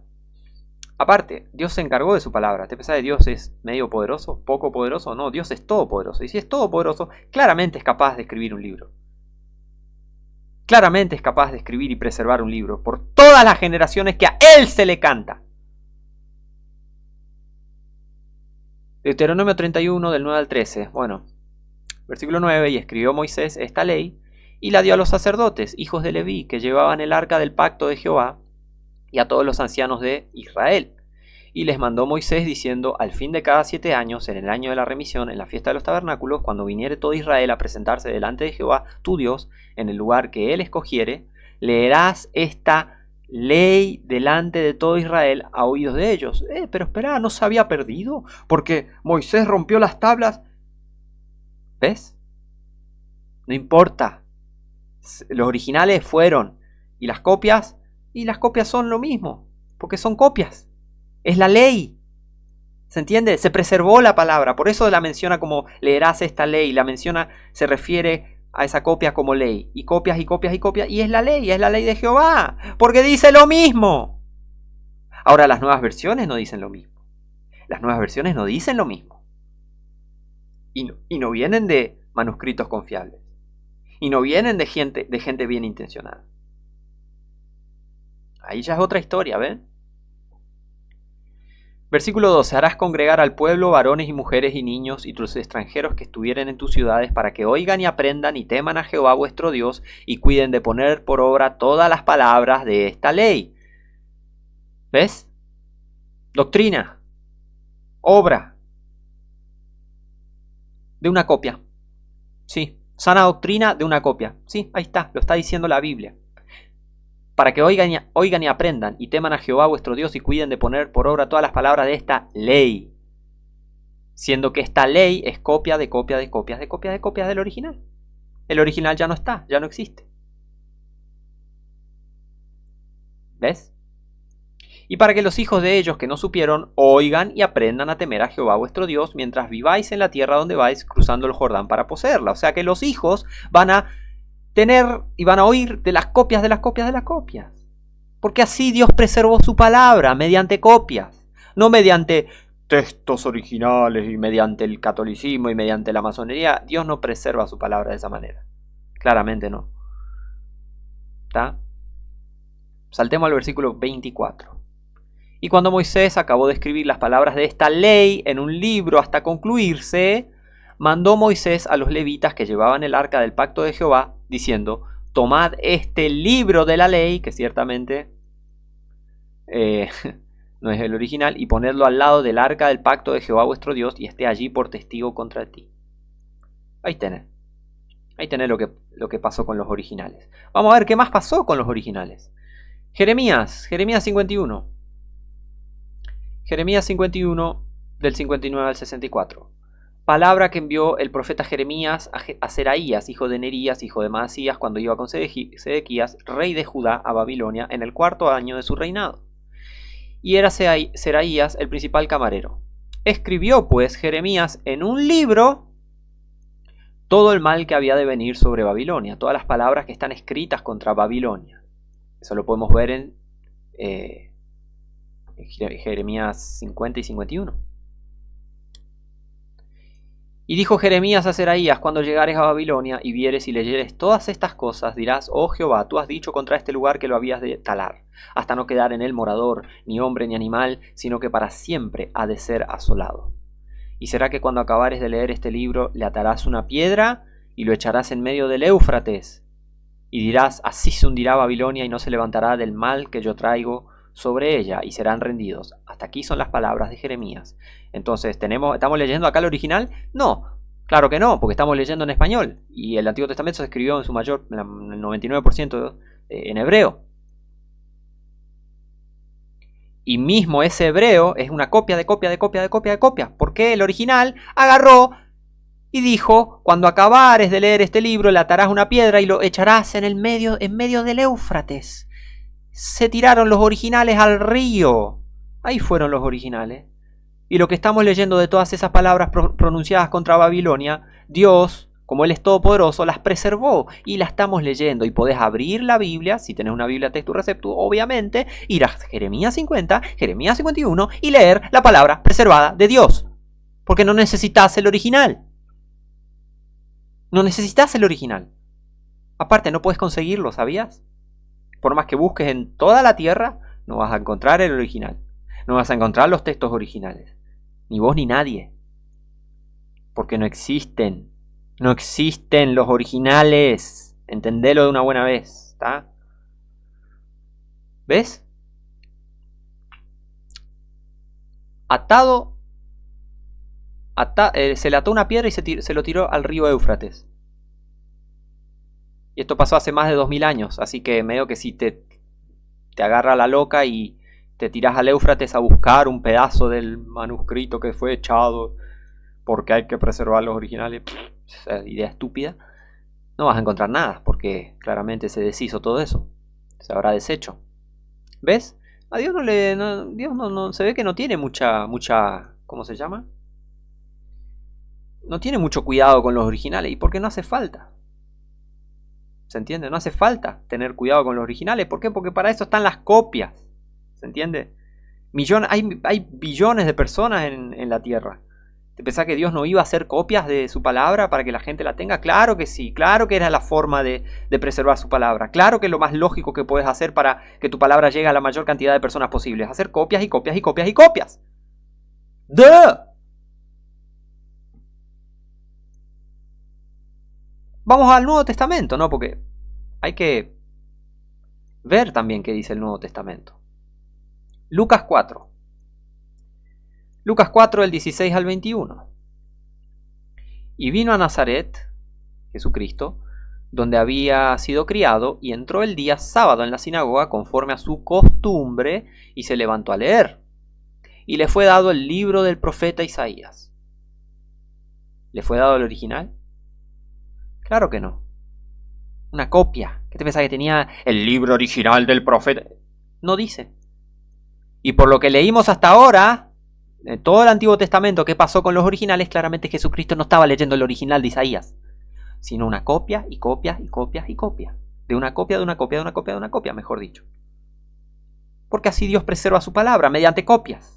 Aparte, Dios se encargó de su palabra. ¿Te pensás que Dios es medio poderoso? ¿Poco poderoso? No, Dios es todopoderoso. Y si es todopoderoso, claramente es capaz de escribir un libro. Claramente es capaz de escribir y preservar un libro por todas las generaciones que a Él se le canta. Deuteronomio 31, del 9 al 13. Bueno, versículo 9. Y escribió Moisés esta ley y la dio a los sacerdotes, hijos de Leví, que llevaban el arca del pacto de Jehová, y a todos los ancianos de Israel. Y les mandó Moisés diciendo, al fin de cada 7 años, en el año de la remisión, en la fiesta de los tabernáculos, cuando viniere todo Israel a presentarse delante de Jehová, tu Dios, en el lugar que él escogiere, leerás esta ley delante de todo Israel a oídos de ellos. Pero espera, ¿no se había perdido? Porque Moisés rompió las tablas. ¿Ves? No importa. Los originales fueron, y las copias son lo mismo, porque son copias. Es la ley. ¿Se entiende? Se preservó la palabra. Por eso la menciona como leerás esta ley. La menciona, se refiere a esa copia como ley. Y copias y copias y copias. Y es la ley de Jehová. Porque dice lo mismo. Ahora las nuevas versiones no dicen lo mismo. Las nuevas versiones no dicen lo mismo. Y no vienen de manuscritos confiables. Y no vienen de gente bien intencionada. Ahí ya es otra historia, ¿ven? Versículo 12. Harás congregar al pueblo, varones y mujeres y niños y tus extranjeros que estuvieren en tus ciudades, para que oigan y aprendan y teman a Jehová vuestro Dios y cuiden de poner por obra todas las palabras de esta ley. ¿Ves? Doctrina. Obra. De una copia. Sí. Sana doctrina de una copia. Sí, ahí está. Lo está diciendo la Biblia. Para que oigan y aprendan y teman a Jehová vuestro Dios y cuiden de poner por obra todas las palabras de esta ley. Siendo que esta ley es copia de copia de copias de copias de copias del original. El original ya no está, ya no existe. ¿Ves? Y para que los hijos de ellos que no supieron oigan y aprendan a temer a Jehová vuestro Dios mientras viváis en la tierra donde vais cruzando el Jordán para poseerla. O sea que los hijos van a tener y van a oír de las copias de las copias de las copias. Porque así Dios preservó su palabra mediante copias, no mediante textos originales y mediante el catolicismo y mediante la masonería. Dios no preserva su palabra de esa manera. Claramente no. ¿Está? Saltemos al versículo 24. Y cuando Moisés acabó de escribir las palabras de esta ley en un libro hasta concluirse, mandó Moisés a los levitas que llevaban el arca del pacto de Jehová, diciendo, tomad este libro de la ley, que ciertamente no es el original, y ponedlo al lado del arca del pacto de Jehová vuestro Dios, y esté allí por testigo contra ti. Ahí tenés lo que pasó con los originales. Vamos a ver qué más pasó con los originales. Jeremías 51. Jeremías 51, del 59 al 64. Palabra que envió el profeta Jeremías a Seraías, hijo de Nerías, hijo de Maasías, cuando iba con Sedequías, rey de Judá, a Babilonia, en el 4º año de su reinado. Y era Seraías el principal camarero. Escribió pues Jeremías en un libro todo el mal que había de venir sobre Babilonia, todas las palabras que están escritas contra Babilonia. Eso lo podemos ver en Jeremías 50 y 51. Y dijo Jeremías a Seraías: cuando llegares a Babilonia y vieres y leyeres todas estas cosas, dirás: oh Jehová, tú has dicho contra este lugar que lo habías de talar, hasta no quedar en él morador, ni hombre ni animal, sino que para siempre ha de ser asolado. Y será que cuando acabares de leer este libro, le atarás una piedra y lo echarás en medio del Éufrates. Y dirás: así se hundirá Babilonia y no se levantará del mal que yo traigo sobre ella, y serán rendidos. Hasta aquí son las palabras de Jeremías. Entonces, ¿estamos leyendo acá el original? No, claro que no, porque estamos leyendo en español. Y el Antiguo Testamento se escribió en su mayor, el 99% en hebreo. Y mismo ese hebreo es una copia de copia de copia de copia de copia. Porque el original agarró y dijo: cuando acabares de leer este libro, le atarás una piedra y lo echarás en medio del Éufrates. Se tiraron los originales al río. Ahí fueron los originales. Y lo que estamos leyendo de todas esas palabras pronunciadas contra Babilonia, Dios, como Él es todopoderoso, las preservó y las estamos leyendo. Y podés abrir la Biblia, si tenés una Biblia texto receptu, obviamente, ir a Jeremías 50, Jeremías 51 y leer la palabra preservada de Dios. Porque no necesitas el original. No necesitas el original. Aparte, no puedes conseguirlo, ¿sabías? Por más que busques en toda la tierra, no vas a encontrar el original. No vas a encontrar los textos originales. Ni vos ni nadie. Porque no existen. No existen los originales. Entendelo de una buena vez. ¿Está? ¿Ves? Se le ató una piedra y se lo tiró al río Éufrates. Y esto pasó hace más de 2000 años. Así que medio que si te agarra la loca y te tirás al Éufrates a buscar un pedazo del manuscrito que fue echado porque hay que preservar los originales, esa idea estúpida, no vas a encontrar nada, porque claramente se deshizo todo eso, se habrá deshecho. ¿Ves? A Dios Dios no se ve que no tiene mucha, ¿cómo se llama? No tiene mucho cuidado con los originales, y porque no hace falta. ¿Se entiende? No hace falta tener cuidado con los originales. ¿Por qué? Porque para eso están las copias. ¿Se entiende? Hay billones de personas en la tierra. ¿Te pensás que Dios no iba a hacer copias de su palabra para que la gente la tenga? Claro que sí. Claro que era la forma de preservar su palabra. Claro que es lo más lógico que puedes hacer para que tu palabra llegue a la mayor cantidad de personas posibles. Hacer copias y copias y copias y copias. ¡Duh! Vamos al Nuevo Testamento, ¿no? Porque hay que ver también qué dice el Nuevo Testamento. Lucas 4. Lucas 4, del 16 al 21. Y vino a Nazaret, Jesucristo, donde había sido criado, y entró el día sábado en la sinagoga conforme a su costumbre, y se levantó a leer. Y le fue dado el libro del profeta Isaías. ¿Le fue dado el original? Claro que no. Una copia. ¿Qué te pensás que tenía el libro original del profeta? No dice. Y por lo que leímos hasta ahora, en todo el Antiguo Testamento, ¿qué pasó con los originales? Claramente Jesucristo no estaba leyendo el original de Isaías, sino una copia y copias y copias y copias. De una copia, de una copia, de una copia, de una copia, mejor dicho. Porque así Dios preserva su palabra, mediante copias.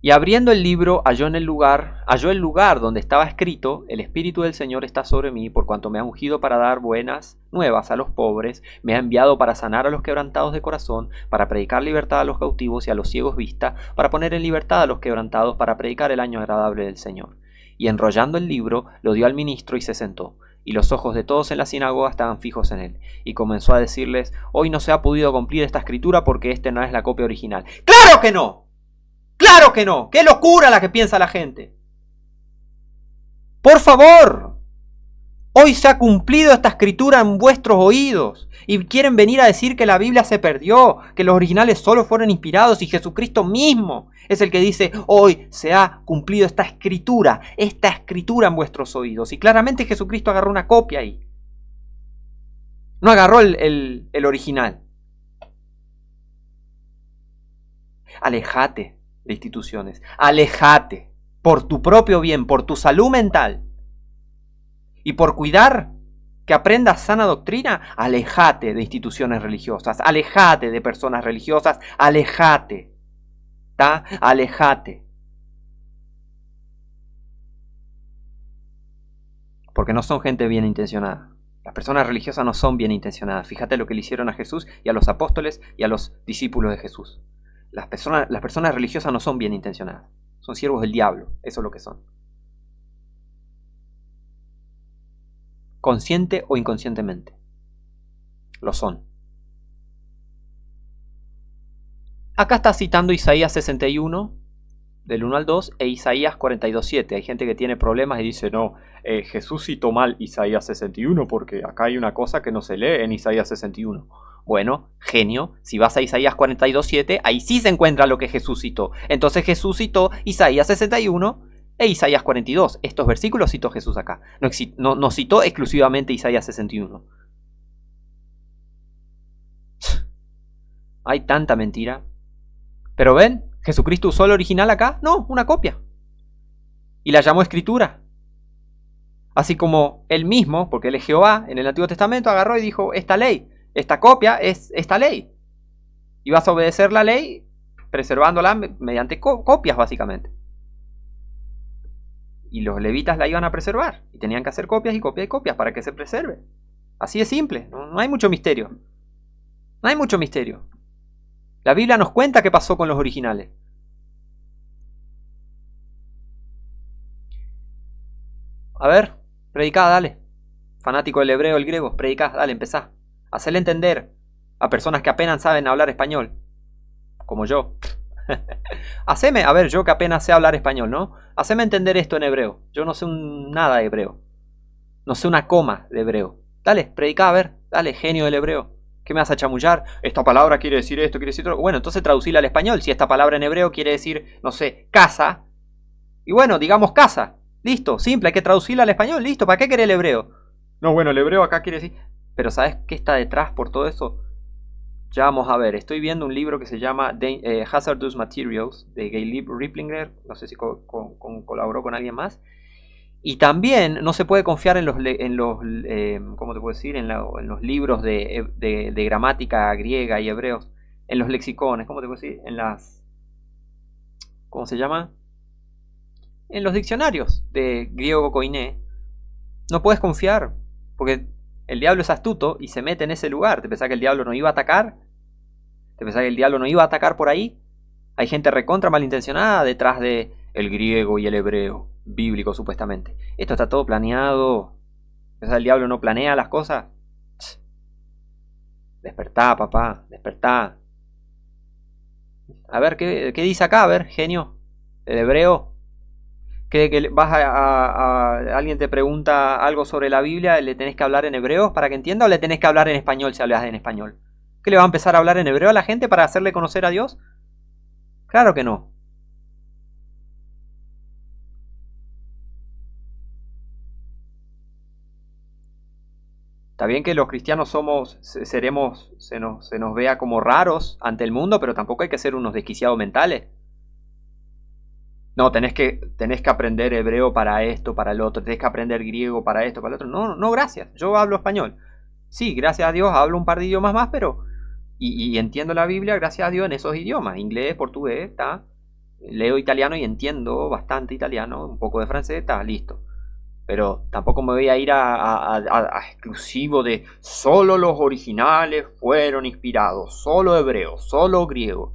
Y abriendo el libro, halló el lugar donde estaba escrito: el Espíritu del Señor está sobre mí, por cuanto me ha ungido para dar buenas nuevas a los pobres, me ha enviado para sanar a los quebrantados de corazón, para predicar libertad a los cautivos y a los ciegos vista, para poner en libertad a los quebrantados, para predicar el año agradable del Señor. Y enrollando el libro, lo dio al ministro y se sentó. Y los ojos de todos en la sinagoga estaban fijos en él. Y comenzó a decirles: hoy no se ha podido cumplir esta escritura porque esta no es la copia original. ¡Claro que no! ¡Claro que no! ¡Qué locura la que piensa la gente! ¡Por favor! Hoy se ha cumplido esta escritura en vuestros oídos. Y quieren venir a decir que la Biblia se perdió, que los originales solo fueron inspirados y Jesucristo mismo es el que dice: hoy se ha cumplido esta escritura en vuestros oídos. Y claramente Jesucristo agarró una copia ahí. No agarró el original. Alejate de instituciones. Alejate por tu propio bien, por tu salud mental. Y por cuidar que aprendas sana doctrina, alejate de instituciones religiosas. Alejate de personas religiosas. Alejate. ¿Tá? Alejate. Porque no son gente bien intencionada. Las personas religiosas no son bien intencionadas. Fíjate lo que le hicieron a Jesús y a los apóstoles y a los discípulos de Jesús. Las personas religiosas no son bien intencionadas. Son siervos del diablo. Eso es lo que son. Consciente o inconscientemente. Lo son. Acá está citando Isaías 61, del 1 al 2, e Isaías 42:7. Hay gente que tiene problemas y dice, no, Jesús citó mal Isaías 61 porque acá hay una cosa que no se lee en Isaías 61. Bueno, genio, si vas a Isaías 42:7, ahí sí se encuentra lo que Jesús citó. Entonces Jesús citó Isaías 61 e Isaías 42. Estos versículos citó Jesús acá. No citó exclusivamente Isaías 61. Hay tanta mentira. Pero ven, ¿Jesucristo usó el original acá? No, una copia. Y la llamó escritura. Así como él mismo, porque él es Jehová, en el Antiguo Testamento agarró y dijo, esta ley, esta copia es esta ley. Y vas a obedecer la ley preservándola mediante copias, básicamente. Y los levitas la iban a preservar. Y tenían que hacer copias y copias y copias para que se preserve. Así de simple, no hay mucho misterio. No hay mucho misterio. La Biblia nos cuenta qué pasó con los originales. A ver, predicá, dale. Fanático del hebreo, el griego, predicá, dale, empezá. Hacele entender a personas que apenas saben hablar español. Como yo. Haceme, a ver, yo que apenas sé hablar español, ¿no? Haceme entender esto en hebreo. Yo no sé nada de hebreo. No sé una coma de hebreo. Dale, predicá, a ver, dale, genio del hebreo. ¿Qué me vas a chamullar? Esta palabra quiere decir esto, quiere decir otro. Bueno, entonces traducila al español. Si esta palabra en hebreo quiere decir, no sé, casa. Y bueno, digamos casa. Listo, simple, hay que traducirla al español. Listo, ¿para qué quiere el hebreo? No, bueno, el hebreo acá quiere decir... Pero ¿sabes qué está detrás por todo eso? Ya vamos a ver. Estoy viendo un libro que se llama Hazardous Materials de Gayle Riplinger. No sé si colaboró con alguien más. Y también no se puede confiar en los ¿cómo te puedo decir? En los libros de gramática griega y hebreos. En los lexicones, ¿cómo te puedo decir? En las... ¿Cómo se llama? En los diccionarios de griego koiné. No puedes confiar, porque el diablo es astuto y se mete en ese lugar. ¿Te pensás que el diablo no iba a atacar? ¿Te pensás que el diablo no iba a atacar por ahí? Hay gente recontra malintencionada detrás de el griego y el hebreo bíblico, supuestamente. Esto está todo planeado. ¿Pensás que el diablo no planea las cosas? Despertá, papá, despertá. A ver, ¿qué dice acá? A ver, genio. El hebreo. Que vas alguien te pregunta algo sobre la Biblia, ¿le tenés que hablar en hebreo para que entienda o le tenés que hablar en español si hablas en español? ¿Qué le va a empezar a hablar en hebreo a la gente para hacerle conocer a Dios? Claro que no. Está bien que los cristianos se nos vea como raros ante el mundo, pero tampoco hay que ser unos desquiciados mentales. No, tenés que aprender hebreo para esto, para el otro, tenés que aprender griego para esto, para el otro. No, no, gracias, yo hablo español. Sí, gracias a Dios hablo un par de idiomas más, pero... Y entiendo la Biblia, gracias a Dios, en esos idiomas. Inglés, portugués, está. Leo italiano y entiendo bastante italiano, un poco de francés, está, listo. Pero tampoco me voy a ir a exclusivo de solo los originales fueron inspirados, solo hebreo, solo griego.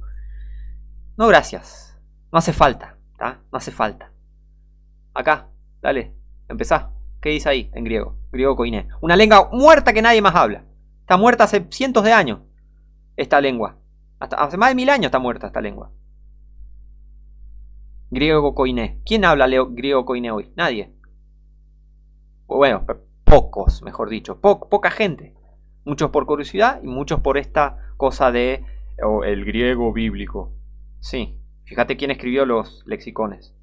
No, gracias, no hace falta. No hace falta. Acá, dale, empezá. ¿Qué dice ahí en griego? Griego koiné. Una lengua muerta que nadie más habla. Está muerta hace cientos de años esta lengua. Hasta hace más de 1000 años está muerta esta lengua. Griego koiné. ¿Quién habla griego koiné hoy? Nadie. Bueno, pocos, mejor dicho. Poca gente. Muchos por curiosidad y muchos por esta cosa de el griego bíblico. Sí. Fíjate quién escribió los lexicones.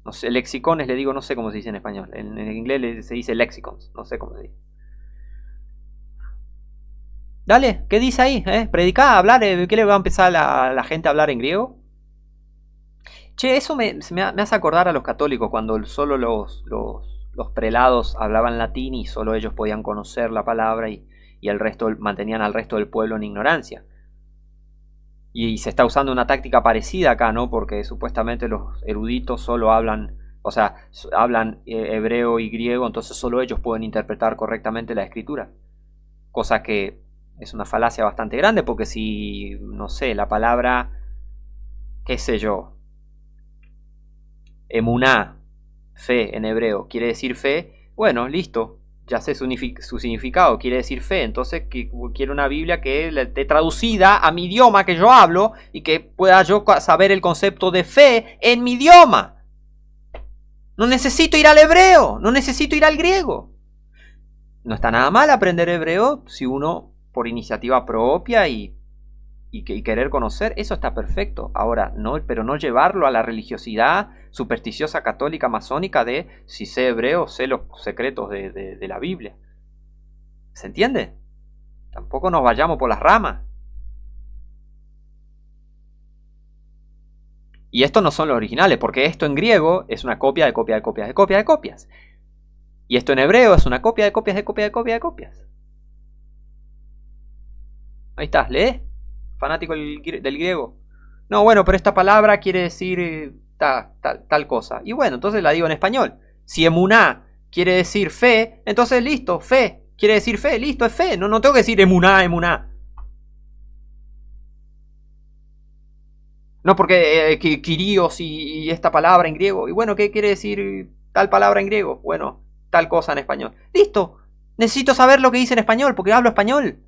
No sé, lexicones le digo, no sé cómo se dice en español. En inglés se dice lexicons, no sé cómo se dice. Dale, ¿qué dice ahí? Predicá, hablar, ¿qué le va a empezar la gente a hablar en griego? Che, eso me hace acordar a los católicos cuando solo los prelados hablaban latín y solo ellos podían conocer la palabra y el resto mantenían al resto del pueblo en ignorancia. Y se está usando una táctica parecida acá, ¿no? Porque supuestamente los eruditos solo hablan, o sea, hablan hebreo y griego, entonces solo ellos pueden interpretar correctamente la escritura. Cosa que es una falacia bastante grande, porque si, no sé, la palabra, qué sé yo, emuná, fe en hebreo, quiere decir fe, bueno, listo, ya sé su significado, quiere decir fe, entonces quiero una Biblia que esté traducida a mi idioma que yo hablo y que pueda yo saber el concepto de fe en mi idioma. No necesito ir al hebreo, no necesito ir al griego. No está nada mal aprender hebreo si uno por iniciativa propia y querer conocer, eso está perfecto. Ahora, no, pero no llevarlo a la religiosidad supersticiosa católica masónica de si sé hebreo, sé los secretos de la Biblia. ¿Se entiende? Tampoco nos vayamos por las ramas. Y estos no son los originales, porque esto en griego es una copia de copia de copias de copias de copias. Y esto en hebreo es una copia de copias de copias de copias de copias. Ahí está, lee. Fanático del griego. No, bueno, pero esta palabra quiere decir tal cosa. Y bueno, entonces la digo en español. Si emuná quiere decir fe, entonces listo, fe. Quiere decir fe, listo, es fe. No tengo que decir emuná, emuná. No porque quirios y esta palabra en griego. Y bueno, ¿qué quiere decir tal palabra en griego? Bueno, tal cosa en español. Listo. Necesito saber lo que dice en español porque hablo español.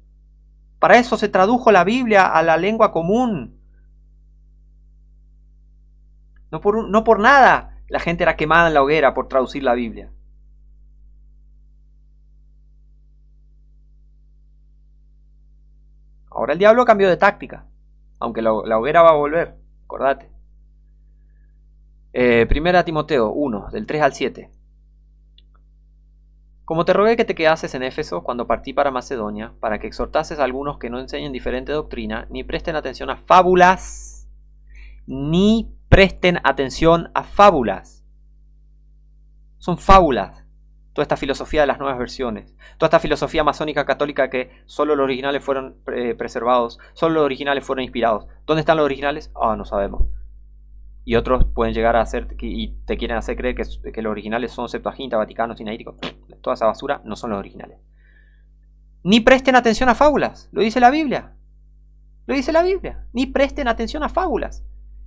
Para eso se tradujo la Biblia a la lengua común. No por nada la gente era quemada en la hoguera por traducir la Biblia. Ahora el diablo cambió de táctica. Aunque la hoguera va a volver. Acordate. Primera Timoteo 1, del 3 al 7. Como te rogué que te quedases en Éfeso cuando partí para Macedonia, para que exhortases a algunos que no enseñen diferente doctrina, ni presten atención a fábulas, Son fábulas. Toda esta filosofía de las nuevas versiones, toda esta filosofía masónica católica que solo los originales fueron preservados, solo los originales fueron inspirados. ¿Dónde están los originales? No sabemos. Y otros pueden llegar a hacer y te quieren hacer creer que los originales son Septuaginta, Vaticano, Sinaítico. Toda esa basura no son los originales. Ni presten atención a fábulas, lo dice la Biblia. Lo dice la Biblia. Ni presten atención a fábulas.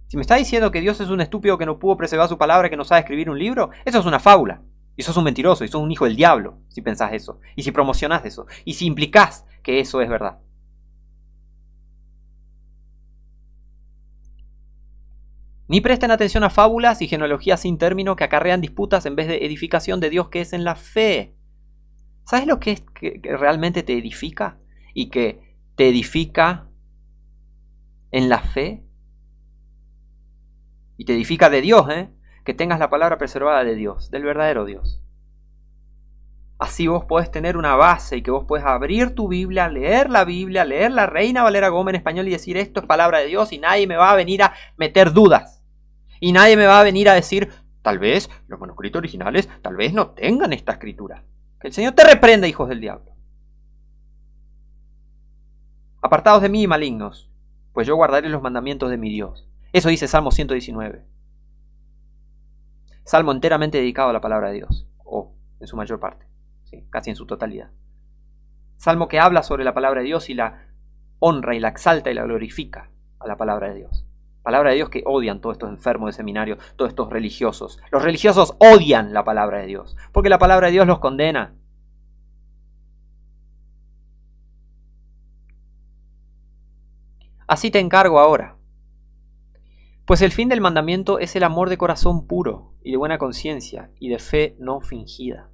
Si me está diciendo que Dios es un estúpido que no pudo preservar su palabra, que no sabe escribir un libro, eso es una fábula. Y sos un mentiroso, y sos un hijo del diablo, si pensás eso. Y si promocionás eso. Y si implicás que eso es verdad. Ni presten atención a fábulas y genealogías sin término que acarrean disputas en vez de edificación de Dios que es en la fe. ¿Sabes lo que es que realmente te edifica? Y que te edifica en la fe. Y te edifica de Dios, que tengas la palabra preservada de Dios, del verdadero Dios. Así vos podés tener una base y que vos podés abrir tu Biblia, leer la Reina Valera Gómez en español y decir esto es palabra de Dios y nadie me va a venir a meter dudas. Y nadie me va a venir a decir, tal vez los manuscritos originales tal vez no tengan esta escritura. Que el Señor te reprenda, hijos del diablo. Apartados de mí, malignos, pues yo guardaré los mandamientos de mi Dios. Eso dice Salmo 119. Salmo enteramente dedicado a la palabra de Dios, o en su mayor parte, ¿sí? Casi en su totalidad. Salmo que habla sobre la palabra de Dios y la honra y la exalta y la glorifica a la palabra de Dios. Palabra de Dios que odian todos estos enfermos de seminario, todos estos religiosos. Los religiosos odian la palabra de Dios, porque la palabra de Dios los condena. Así te encargo ahora. Pues el fin del mandamiento es el amor de corazón puro y de buena conciencia y de fe no fingida.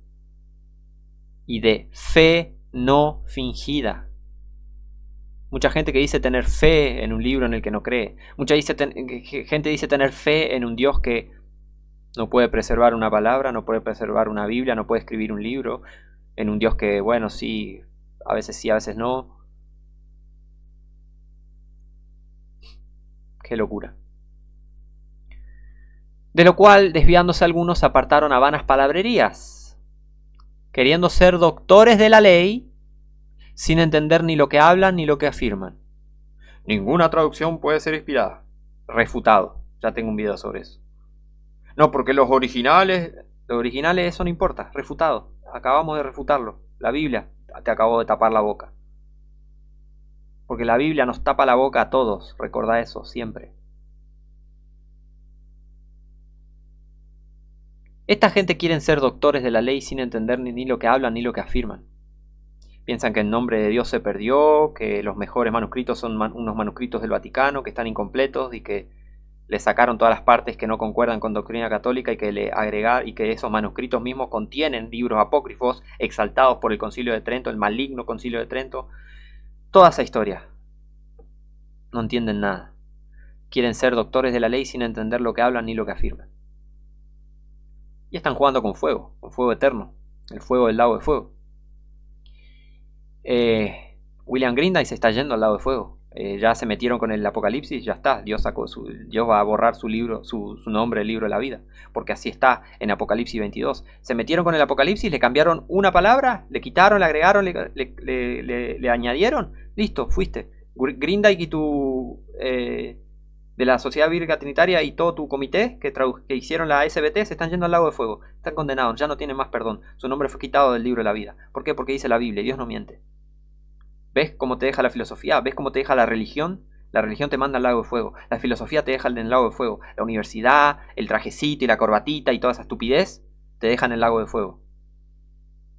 Y de fe no fingida. Mucha gente que dice tener fe en un libro en el que no cree. Mucha gente dice tener fe en un Dios que no puede preservar una palabra, no puede preservar una Biblia, no puede escribir un libro. En un Dios que, bueno, sí, a veces no. Qué locura. De lo cual, desviándose algunos, se apartaron a vanas palabrerías, queriendo ser doctores de la ley, sin entender ni lo que hablan ni lo que afirman. Ninguna traducción puede ser inspirada. Refutado. Ya tengo un video sobre eso. No, porque los originales eso no importa. Refutado. Acabamos de refutarlo. La Biblia te acabó de tapar la boca. Porque la Biblia nos tapa la boca a todos. Recordá eso siempre. Esta gente quieren ser doctores de la ley sin entender ni lo que hablan ni lo que afirman. Piensan que el nombre de Dios se perdió, que los mejores manuscritos son unos manuscritos del Vaticano que están incompletos y que le sacaron todas las partes que no concuerdan con doctrina católica y que esos manuscritos mismos contienen libros apócrifos exaltados por el Concilio de Trento, el maligno Concilio de Trento. Toda esa historia. No entienden nada. Quieren ser doctores de la ley sin entender lo que hablan ni lo que afirman. Y están jugando con fuego eterno, el fuego del lago de fuego. William Greendice se está yendo al lago de fuego. Ya se metieron con el Apocalipsis, ya está. Dios va a borrar su libro, su nombre, el libro de la vida, porque así está en Apocalipsis 22. Se metieron con el Apocalipsis, le cambiaron una palabra, le quitaron, le agregaron, le añadieron. Listo, fuiste. Greendice y tu de la Sociedad Bíblica Trinitaria y todo tu comité que hicieron la SBT se están yendo al lago de fuego. Están condenados, ya no tienen más perdón. Su nombre fue quitado del libro de la vida. ¿Por qué? Porque dice la Biblia, Dios no miente. ¿Ves cómo te deja la filosofía? ¿Ves cómo te deja la religión? La religión te manda al lago de fuego. La filosofía te deja en el lago de fuego. La universidad, el trajecito y la corbatita y toda esa estupidez te dejan en el lago de fuego.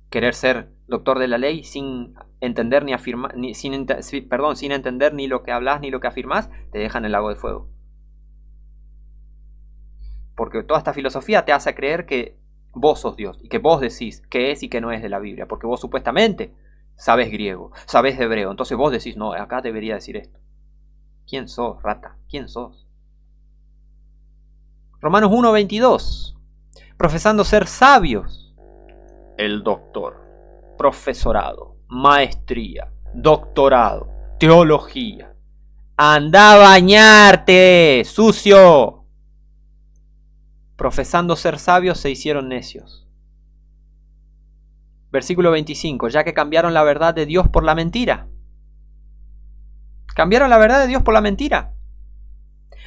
Querer ser doctor de la ley sin entender ni afirmar, sin entender ni lo que hablas ni lo que afirmás, te dejan en el lago de fuego. Porque toda esta filosofía te hace creer que vos sos Dios y que vos decís qué es y qué no es de la Biblia, porque vos supuestamente sabés griego, sabés hebreo, entonces vos decís, no, acá debería decir esto. ¿Quién sos, rata? ¿Quién sos? Romanos 1:22. Profesando ser sabios, el doctor, profesorado, maestría, doctorado, teología. ¡Anda a bañarte, sucio! Profesando ser sabios se hicieron necios. Versículo 25, ya que cambiaron la verdad de Dios por la mentira. Cambiaron la verdad de Dios por la mentira.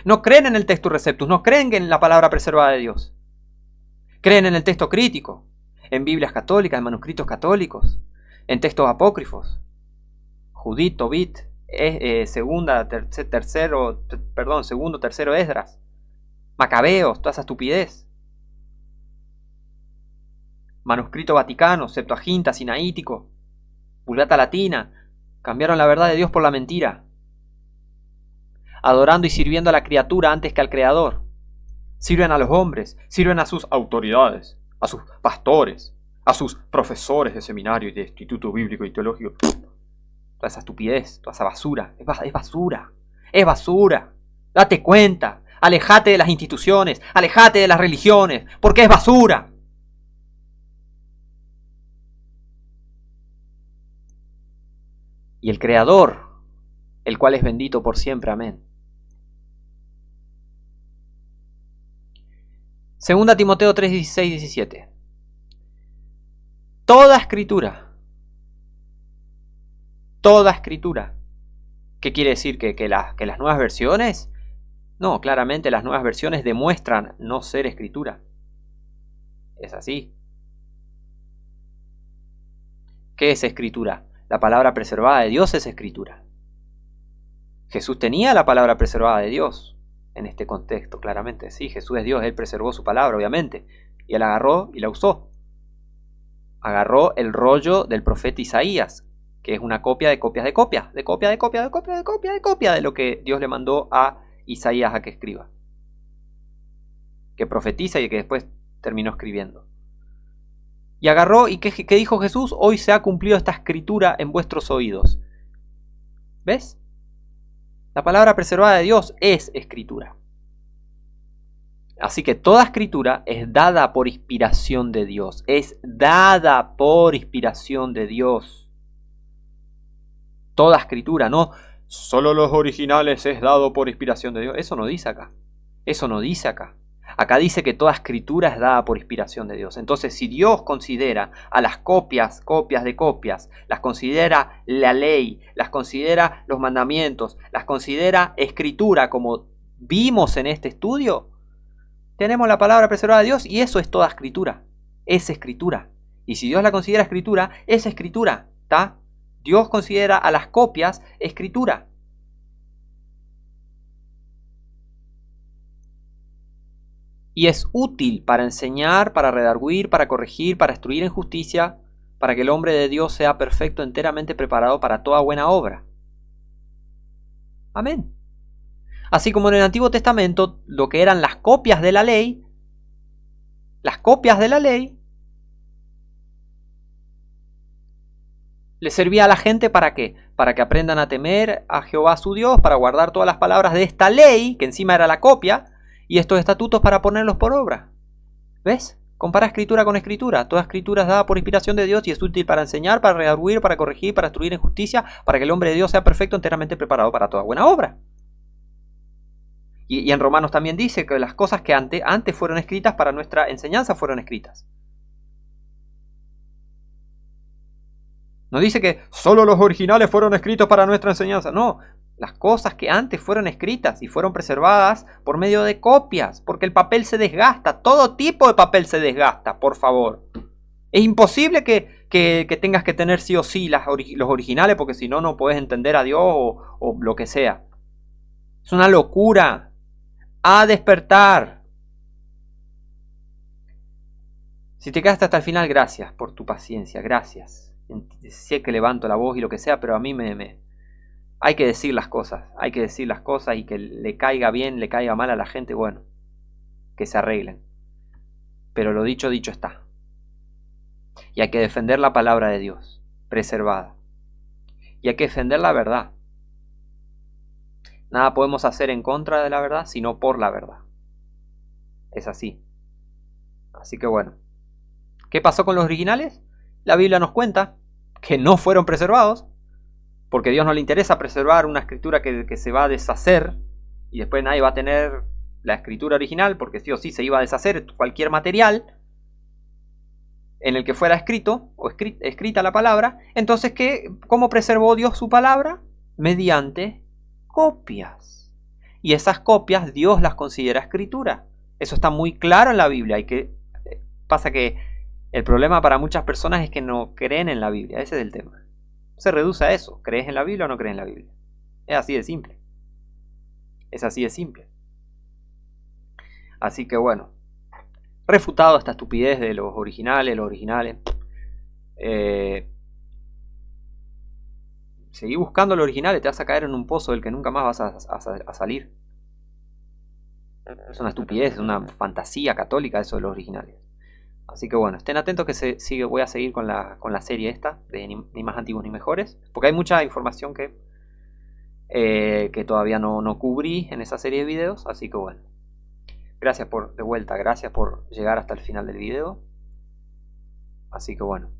No creen en el texto receptus, no creen en la palabra preservada de Dios. Creen en el texto crítico, en Biblias católicas, en manuscritos católicos, en textos apócrifos. Judith, Tobit, segundo, tercero Esdras, Macabeos, toda esa estupidez. Manuscrito Vaticano, Septuaginta, Sinaítico, Vulgata Latina, cambiaron la verdad de Dios por la mentira, adorando y sirviendo a la criatura antes que al Creador. Sirven a los hombres, sirven a sus autoridades, a sus pastores, a sus profesores de seminario y de instituto bíblico y teológico. Toda esa estupidez, toda esa basura, es basura, es basura. Date cuenta, alejate de las instituciones, alejate de las religiones, porque es basura. Y el Creador, el cual es bendito por siempre. Amén. 2 Timoteo 3, 16, 17. Toda escritura. ¿Qué quiere decir? ¿Que las nuevas versiones? No, claramente las nuevas versiones demuestran no ser escritura. Es así. ¿Qué es escritura? La palabra preservada de Dios es escritura. Jesús tenía la palabra preservada de Dios en este contexto, claramente. Sí, Jesús es Dios, Él preservó su palabra, obviamente. Y Él agarró y la usó. Agarró el rollo del profeta Isaías, que es una copia de copias de copias, de copia de lo que Dios le mandó a Isaías a que escriba. Que profetiza y que después terminó escribiendo. Y agarró, ¿y qué dijo Jesús? Hoy se ha cumplido esta escritura en vuestros oídos. ¿Ves? La palabra preservada de Dios es escritura. Así que toda escritura es dada por inspiración de Dios. Es dada por inspiración de Dios. Toda escritura, no solo los originales es dado por inspiración de Dios. Eso no dice acá. Eso no dice acá. Acá dice que toda escritura es dada por inspiración de Dios. Entonces, si Dios considera a las copias de copias, las considera la ley, las considera los mandamientos, las considera escritura, como vimos en este estudio, tenemos la palabra preservada de Dios y eso es toda escritura. Es escritura. Y si Dios la considera escritura, es escritura. ¿Está? Dios considera a las copias escritura. Y es útil para enseñar, para redarguir, para corregir, para instruir en justicia, para que el hombre de Dios sea perfecto, enteramente preparado para toda buena obra. Amén. Así como en el Antiguo Testamento, lo que eran las copias de la ley, le servía a la gente ¿para qué? Para que aprendan a temer a Jehová su Dios, para guardar todas las palabras de esta ley, que encima era la copia, y estos estatutos para ponerlos por obra. ¿Ves? Compara escritura con escritura. Toda escritura es dada por inspiración de Dios y es útil para enseñar, para redarguir, para corregir, para instruir en justicia, para que el hombre de Dios sea perfecto, enteramente preparado para toda buena obra. Y en Romanos también dice que las cosas que antes fueron escritas para nuestra enseñanza fueron escritas. No dice que solo los originales fueron escritos para nuestra enseñanza. No, las cosas que antes fueron escritas y fueron preservadas por medio de copias, porque el papel se desgasta, todo tipo de papel se desgasta, por favor. Es imposible que tengas que tener sí o sí los originales, porque si no, no puedes entender a Dios o lo que sea. Es una locura. A despertar. Si te quedaste hasta el final, gracias por tu paciencia, gracias. Sé que levanto la voz y lo que sea, pero a mí hay que decir las cosas, y que le caiga bien, le caiga mal a la gente, bueno, que se arreglen. Pero lo dicho, dicho está. Y hay que defender la palabra de Dios, preservada. Y hay que defender la verdad. Nada podemos hacer en contra de la verdad, sino por la verdad. Es así. Así que bueno. ¿Qué pasó con los originales? La Biblia nos cuenta que no fueron preservados, porque a Dios no le interesa preservar una escritura que se va a deshacer, y después nadie va a tener la escritura original, porque sí o sí se iba a deshacer cualquier material en el que fuera escrito o escrita la palabra. Entonces, ¿cómo preservó Dios su palabra? Mediante copias. Y esas copias Dios las considera escritura. Eso está muy claro en la Biblia. Pasa que el problema para muchas personas es que no creen en la Biblia. Ese es el tema. Se reduce a eso. ¿Crees en la Biblia o no crees en la Biblia? Es así de simple. Es así de simple. Así que bueno. Refutado esta estupidez de los originales. Seguí buscando los originales. Te vas a caer en un pozo del que nunca más vas a salir. Es una estupidez, es una fantasía católica eso de los originales. Así que bueno, estén atentos que voy a seguir con la serie esta de ni más antiguos ni mejores, porque hay mucha información que todavía no cubrí en esa serie de videos. Así que bueno, gracias por llegar hasta el final del video. Así que bueno,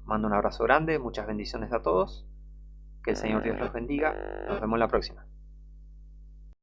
mando un abrazo grande, muchas bendiciones a todos, que el Señor Dios los bendiga, nos vemos la próxima.